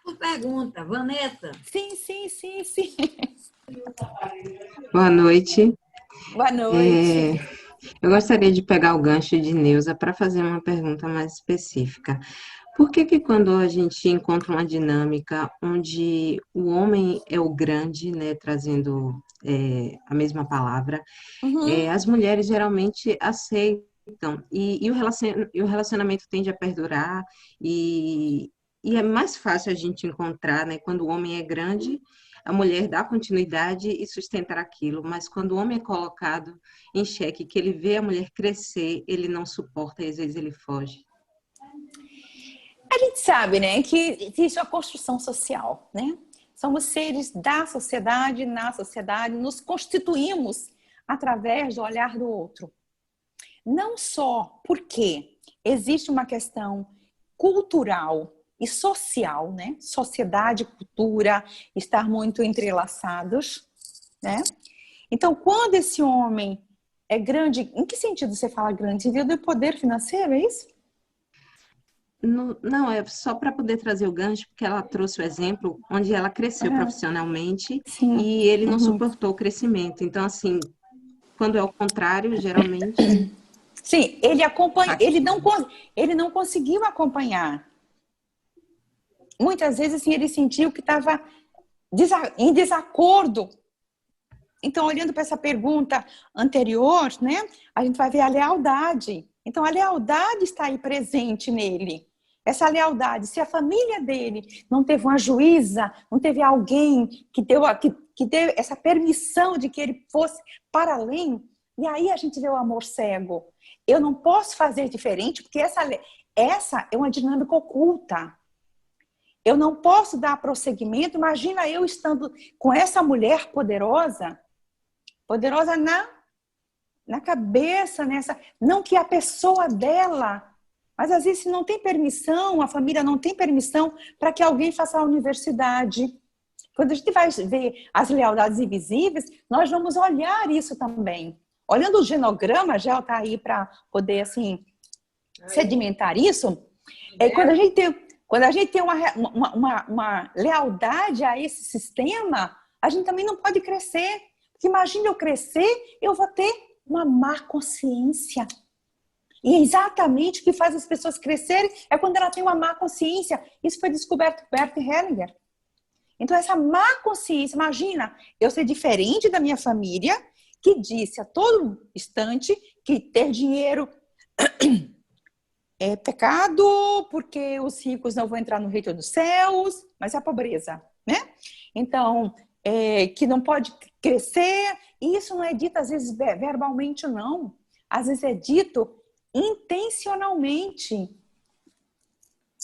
por pergunta. Vanessa? Sim. Boa noite. Boa noite. Eu gostaria de pegar o gancho de Neuza para fazer uma pergunta mais específica. Por que quando a gente encontra uma dinâmica onde o homem é o grande, né, trazendo a mesma palavra, as mulheres geralmente aceitam e o relacionamento tende a perdurar e é mais fácil a gente encontrar, né, quando o homem é grande, a mulher dá continuidade e sustentar aquilo, mas quando o homem é colocado em xeque, que ele vê a mulher crescer, ele não suporta e às vezes ele foge. A gente sabe, né, que existe a construção social, né? Somos seres da sociedade, na sociedade, nos constituímos através do olhar do outro. Não só porque existe uma questão cultural e social, né? Sociedade e cultura estar muito entrelaçados, né? Então, quando esse homem é grande, em que sentido você fala grande? No sentido do poder financeiro, é isso? Não, é só para poder trazer o gancho, porque ela trouxe o exemplo onde ela cresceu profissionalmente Sim. e ele não suportou o crescimento. Então, assim, quando é o contrário, geralmente... Sim, ele não conseguiu acompanhar. Muitas vezes, assim, ele sentiu que estava em desacordo. Então, olhando para essa pergunta anterior, né, a gente vai ver a lealdade. Então, a lealdade está aí presente nele. Essa lealdade, se a família dele não teve uma juíza, não teve alguém que deu essa permissão de que ele fosse para além, e aí a gente vê o amor cego. Eu não posso fazer diferente, porque essa é uma dinâmica oculta. Eu não posso dar prosseguimento. Imagina eu estando com essa mulher poderosa na cabeça, não que a pessoa dela, mas às vezes não tem permissão, a família não tem permissão para que alguém faça a universidade. Quando a gente vai ver as lealdades invisíveis, nós vamos olhar isso também. Olhando o genograma, já está aí para poder assim sedimentar isso. Quando a gente tem uma lealdade a esse sistema, a gente também não pode crescer. Porque imagina eu crescer, eu vou ter uma má consciência. E é exatamente o que faz as pessoas crescerem é quando ela tem uma má consciência. Isso foi descoberto por Bert Hellinger. Então, essa má consciência, imagina, eu ser diferente da minha família, que disse a todo instante que ter dinheiro é pecado, porque os ricos não vão entrar no reino dos céus, mas é a pobreza, né? Então, que não pode crescer, e isso não é dito às vezes verbalmente, não. Às vezes é dito intencionalmente.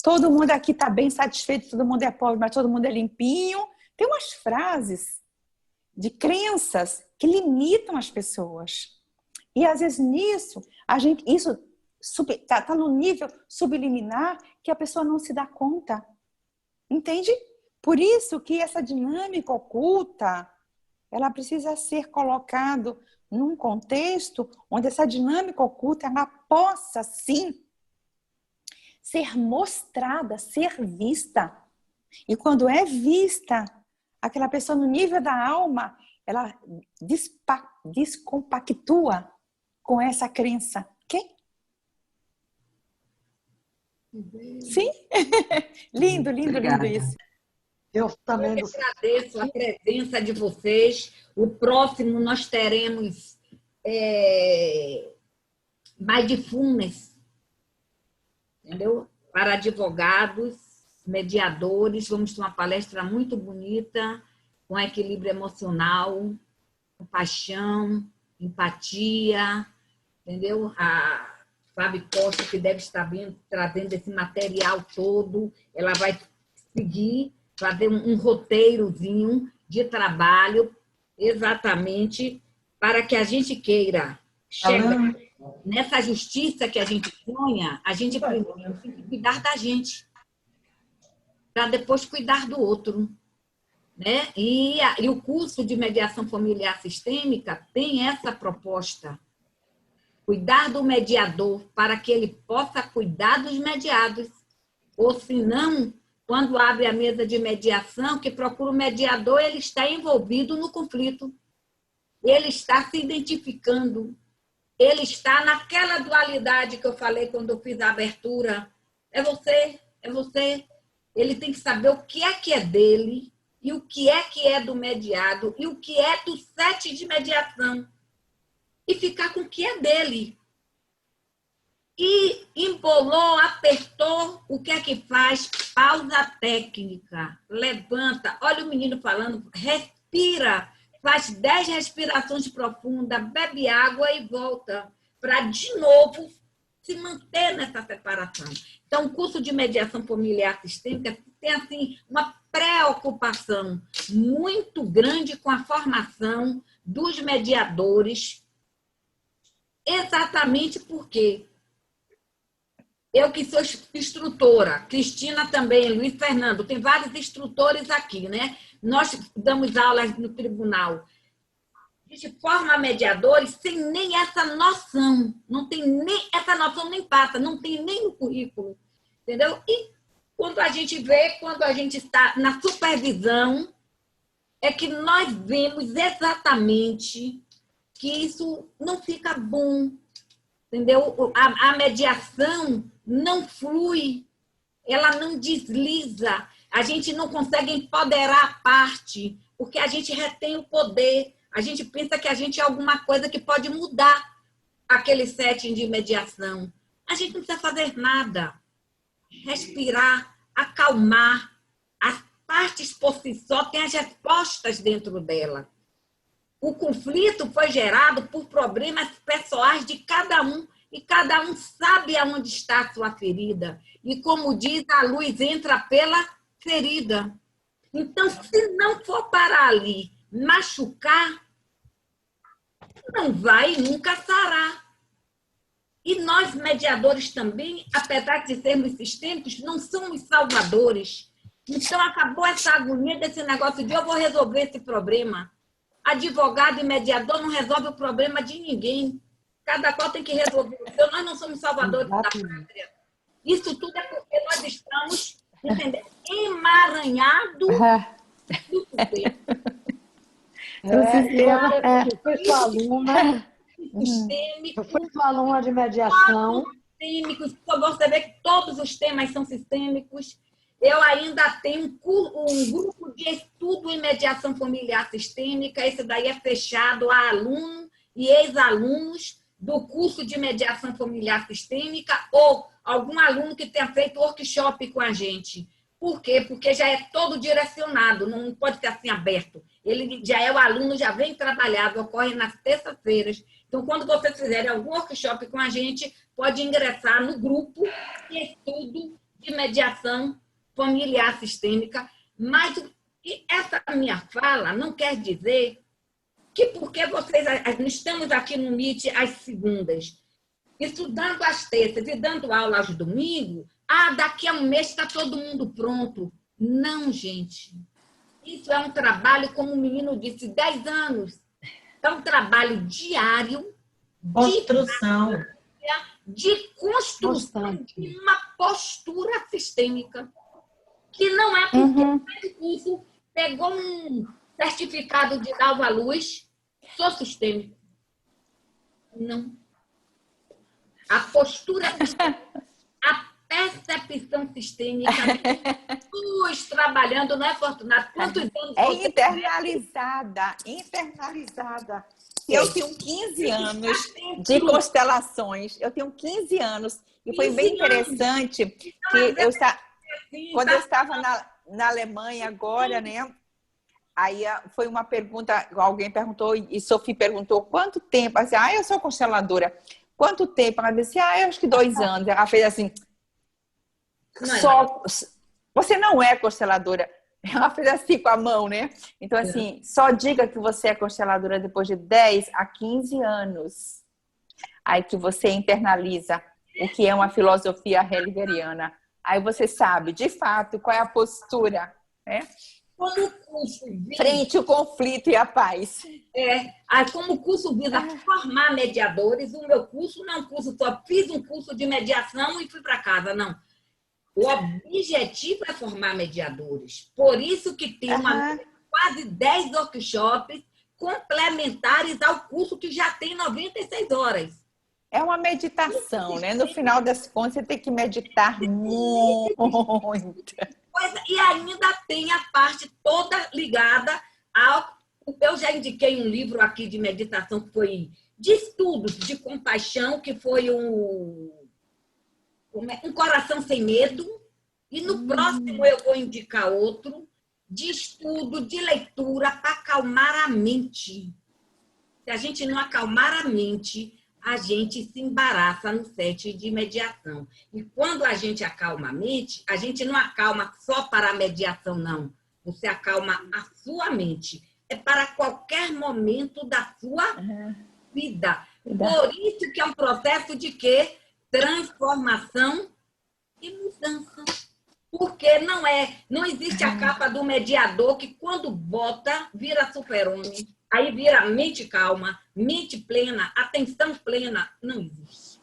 Todo mundo aqui está bem satisfeito, todo mundo é pobre, mas todo mundo é limpinho. Tem umas frases de crenças que limitam as pessoas. E às vezes nisso, isso está no nível subliminar que a pessoa não se dá conta. Entende? Por isso que essa dinâmica oculta, ela precisa ser colocada num contexto onde essa dinâmica oculta ela possa, sim, ser mostrada, ser vista. E quando é vista, aquela pessoa no nível da alma, ela descompactua com essa crença. Ok? Sim? Lindo Obrigada. isso. Eu também Eu agradeço a presença de vocês. O próximo nós teremos mindfulness, entendeu? Para advogados, mediadores. Vamos ter uma palestra muito bonita, com equilíbrio emocional, compaixão, empatia, entendeu? A Fábio Costa, que deve estar trazendo esse material todo, ela vai seguir, fazer um roteirozinho de trabalho, exatamente para que a gente queira chegar nessa justiça que a gente sonha, a gente primeiro tem que cuidar da gente, para depois cuidar do outro. Né? E o curso de mediação familiar sistêmica tem essa proposta: cuidar do mediador para que ele possa cuidar dos mediados. Ou senão, quando abre a mesa de mediação, que procura o mediador, ele está envolvido no conflito. Ele está se identificando. Ele está naquela dualidade que eu falei quando eu fiz a abertura. É você, é você. Ele tem que saber o que é dele e o que é do mediado e o que é do set de mediação. E ficar com o que é dele. E embolou, apertou, o que é que faz? Pausa técnica. Levanta, olha o menino falando, respira, faz 10 respirações profundas, bebe água e volta para, de novo, se manter nessa separação. Então, o curso de mediação familiar sistêmica tem, assim, uma preocupação muito grande com a formação dos mediadores, exatamente porque eu que sou instrutora, Cristina também, Luiz Fernando, tem vários instrutores aqui, né? Nós damos aulas no tribunal. A gente forma mediadores sem nem essa noção, não tem nem essa noção, nem passa, não tem nem o currículo, entendeu? E quando a gente vê, quando a gente está na supervisão, é que nós vemos exatamente que isso não fica bom, entendeu? A mediação não flui, ela não desliza, a gente não consegue empoderar a parte, porque a gente retém o poder, a gente pensa que a gente é alguma coisa que pode mudar aquele setting de mediação. A gente não precisa fazer nada. Respirar, acalmar. As partes por si só têm as respostas dentro dela. O conflito foi gerado por problemas pessoais de cada um, e cada um sabe aonde está a sua ferida. E, como diz, a luz entra pela ferida. Então, se não for parar ali, machucar, não vai nunca sarar. E nós, mediadores também, apesar de sermos sistêmicos, não somos salvadores. Então, acabou essa agonia desse negócio de eu vou resolver esse problema. Advogado e mediador não resolve o problema de ninguém. Cada qual tem que resolver o seu. Nós não somos salvadores da pátria. Isso tudo é porque nós estamos, entendeu, emaranhados no sistema. Eu fui sua aluna. Eu fui sua aluna de mediação. Sistêmicos, você vê que todos os temas são sistêmicos. Eu ainda tenho um grupo de estudo em mediação familiar sistêmica. Esse daí é fechado a aluno e ex-alunos do curso de mediação familiar sistêmica ou algum aluno que tenha feito workshop com a gente. Por quê? Porque já é todo direcionado, não pode ser assim aberto. Ele já é o aluno, já vem trabalhado, ocorre nas terças-feiras. Então, quando vocês fizerem algum workshop com a gente, pode ingressar no grupo de estudo de mediação familiar sistêmica. Mas essa minha fala não quer dizer que porque vocês estamos aqui no Meet às segundas, estudando às terças e dando aula aos domingos, daqui a um mês está todo mundo pronto. Não, gente. Isso é um trabalho, como o menino disse, 10 anos. É um trabalho diário de construção de uma postura sistêmica. Que não é porque o curso pegou um certificado de Dalva Luz, sou sistêmico. Não. A postura, a percepção sistêmica. Luz trabalhando, não é, Fortunato? Quantos anos É você internalizada, internalizada. Eu tenho 15 anos de constelações. Eu tenho 15 anos. E foi bem interessante que quando eu estava na Alemanha agora, né? Aí foi uma pergunta, alguém perguntou, e Sophie perguntou, quanto tempo? Assim, eu sou consteladora. Quanto tempo? Ela disse, eu acho que 2 anos. Ela fez assim, você não é consteladora. Ela fez assim com a mão, né? Então, assim, só diga que você é consteladora depois de 10 a 15 anos. Aí que você internaliza o que é uma filosofia heideggeriana. Aí você sabe, de fato, qual é a postura, né? Como o curso frente ao conflito e à paz. Como o curso visa formar mediadores, o meu curso não é um curso só. Fiz um curso de mediação e fui para casa, não. O objetivo é formar mediadores. Por isso que tem quase 10 workshops complementares ao curso que já tem 96 horas. É uma meditação, né? No final das contas, você tem que meditar muito. E ainda tem a parte toda ligada ao... Eu já indiquei um livro aqui de meditação que foi de estudos de compaixão, que foi um Coração Sem Medo. E no próximo eu vou indicar outro de estudo, de leitura, para acalmar a mente. Se a gente não acalmar a mente, a gente se embaraça no set de mediação. E quando a gente acalma a mente, a gente não acalma só para a mediação, não. Você acalma a sua mente. É para qualquer momento da sua vida. Por isso que é um processo de quê? Transformação e mudança. Porque não existe a capa do mediador que quando bota, vira super-homem. Aí vira mente calma, mente plena, atenção plena. Não existe.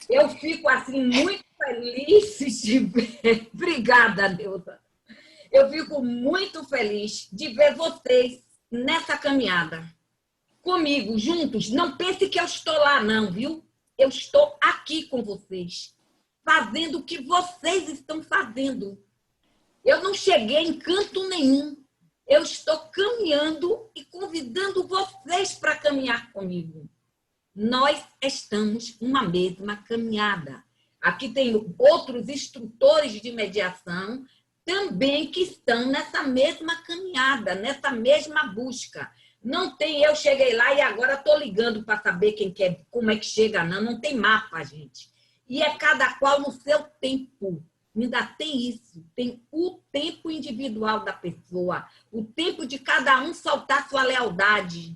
Eu fico, assim, muito feliz de ver... Obrigada, Neuza. Eu fico muito feliz de ver vocês nessa caminhada. Comigo, juntos. Não pense que eu estou lá, não, viu? Eu estou aqui com vocês, fazendo o que vocês estão fazendo. Eu não cheguei em canto nenhum. Eu estou caminhando e convidando vocês para caminhar comigo. Nós estamos numa mesma caminhada. Aqui tem outros instrutores de mediação também que estão nessa mesma caminhada, nessa mesma busca. Não tem eu cheguei lá e agora estou ligando para saber quem quer, como é que chega, não. Não tem mapa, gente. E é cada qual no seu tempo. Ainda tem isso, tem o tempo individual da pessoa, o tempo de cada um soltar sua lealdade.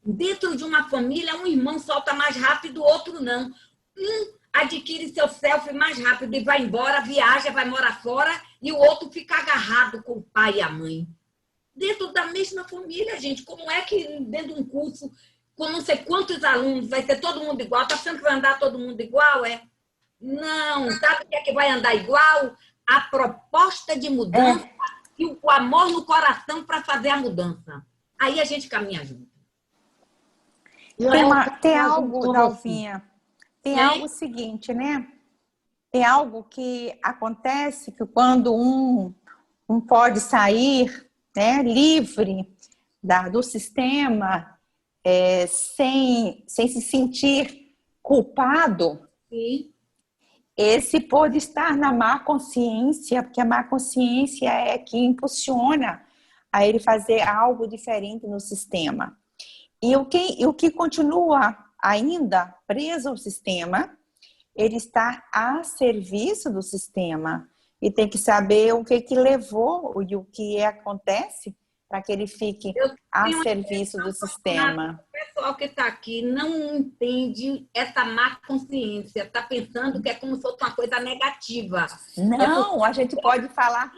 Dentro de uma família, um irmão solta mais rápido, o outro não. Um adquire seu selfie mais rápido e vai embora, viaja, vai morar fora, e o outro fica agarrado com o pai e a mãe. Dentro da mesma família, gente, como é que dentro de um curso, com não sei quantos alunos, vai ser todo mundo igual? Está achando que vai andar todo mundo igual, Não, sabe o que é que vai andar igual? A proposta de mudança e o amor no coração para fazer a mudança. Aí a gente caminha junto. Tem algo, Dalvinha, tem algo seguinte, né? Tem algo que acontece que quando um pode sair, né, livre do sistema, sem se sentir culpado, Sim. Esse pode estar na má consciência, porque a má consciência é que impulsiona a ele fazer algo diferente no sistema. E o que continua ainda preso ao sistema, ele está a serviço do sistema. E tem que saber o que levou e o que acontece para que ele fique a serviço do sistema. O pessoal que está aqui não entende essa má consciência, está pensando que é como se fosse uma coisa negativa. Não, a gente pode falar...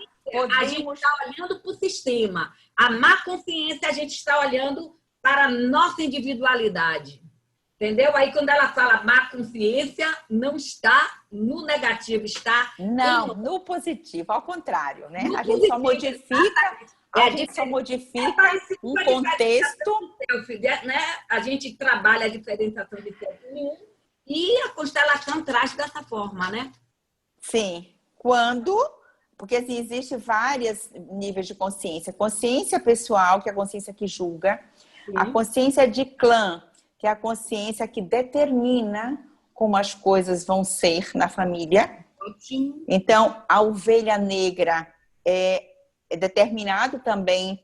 A gente está olhando para o sistema. A má consciência, a gente está olhando para a nossa individualidade. Entendeu? Aí, quando ela fala má consciência, não está no negativo, está... Não, no positivo, ao contrário, né? A gente só modifica... A gente só modifica um contexto... Né? A gente trabalha a diferenciação de self em um E a constelação traz dessa forma, né? Sim. Porque assim, existe vários níveis de consciência. Consciência pessoal, que é a consciência que julga. Sim. A consciência de clã, que é a consciência que determina como as coisas vão ser na família. Ótimo. Então, a ovelha negra é determinado também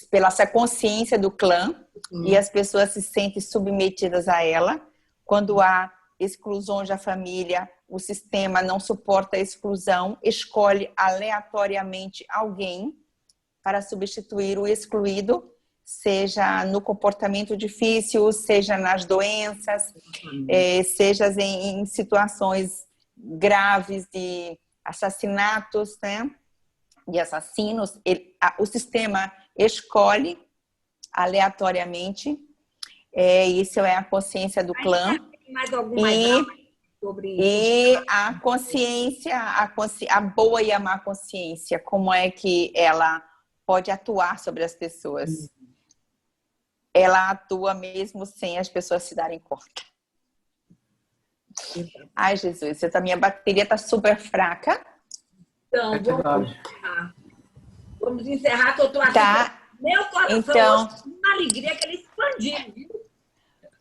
pela essa consciência do clã, e as pessoas se sentem submetidas a ela. Quando há exclusões da família, o sistema não suporta a exclusão, escolhe aleatoriamente alguém para substituir o excluído, seja no comportamento difícil, seja nas doenças, seja em situações graves de assassinatos, né? De assassinos. O sistema escolhe aleatoriamente. Isso é a consciência do clã. Tem mais alguma ideia sobre E a consciência, a boa e a má consciência, como é que ela pode atuar sobre as pessoas? Ela atua mesmo sem as pessoas se darem conta. Ai, Jesus, a minha bateria está super fraca. Então, vamos encerrar, que eu estou aqui. Tá. Meu coração Então, hoje, uma alegria que ele expandiu, viu?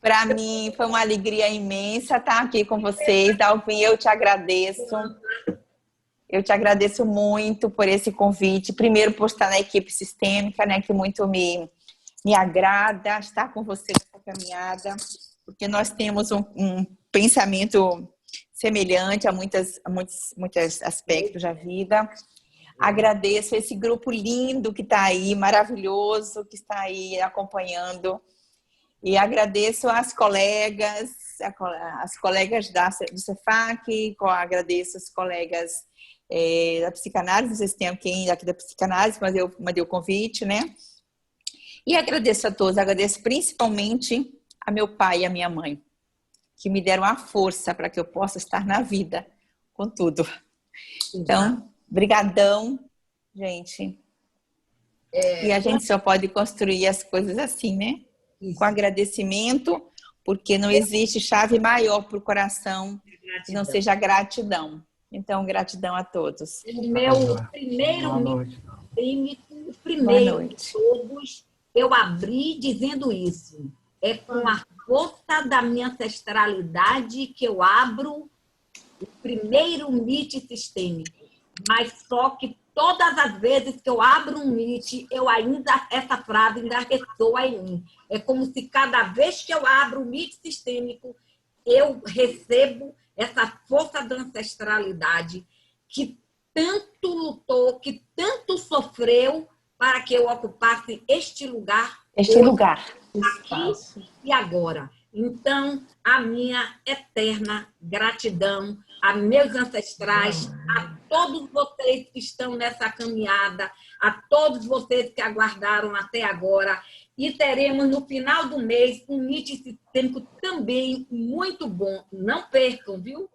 Para mim foi uma alegria imensa estar aqui com vocês. Dalvin, eu te agradeço. Eu te agradeço muito por esse convite. Primeiro, por estar na equipe sistêmica, né, que muito me agrada estar com você nessa caminhada, porque nós temos um pensamento semelhante a muitos aspectos da vida. Agradeço esse grupo lindo que está aí, maravilhoso, que está aí acompanhando. E agradeço as colegas do Cefac, agradeço as colegas da psicanálise, não sei se tem alguém aqui da psicanálise, mas eu mandei o convite, né? E agradeço a todos, agradeço principalmente a meu pai e a minha mãe, que me deram a força para que eu possa estar na vida com tudo. Então, brigadão, gente. E a gente só pode construir as coisas assim, né? Com agradecimento, porque não existe chave maior para o coração que não seja gratidão. Então, gratidão a todos. O meu primeiro de todos, eu abri dizendo isso. É com a força da minha ancestralidade que eu abro o primeiro MIT sistêmico. Mas só que todas as vezes que eu abro um MIT, essa frase ainda ressoa em mim. É como se cada vez que eu abro o MIT sistêmico, eu recebo essa força da ancestralidade que tanto lutou, que tanto sofreu para que eu ocupasse este lugar. Aqui e agora. Então, a minha eterna gratidão a meus ancestrais, a todos vocês que estão nessa caminhada, a todos vocês que aguardaram até agora. E teremos no final do mês um MIT sistêmico também muito bom. Não percam, viu?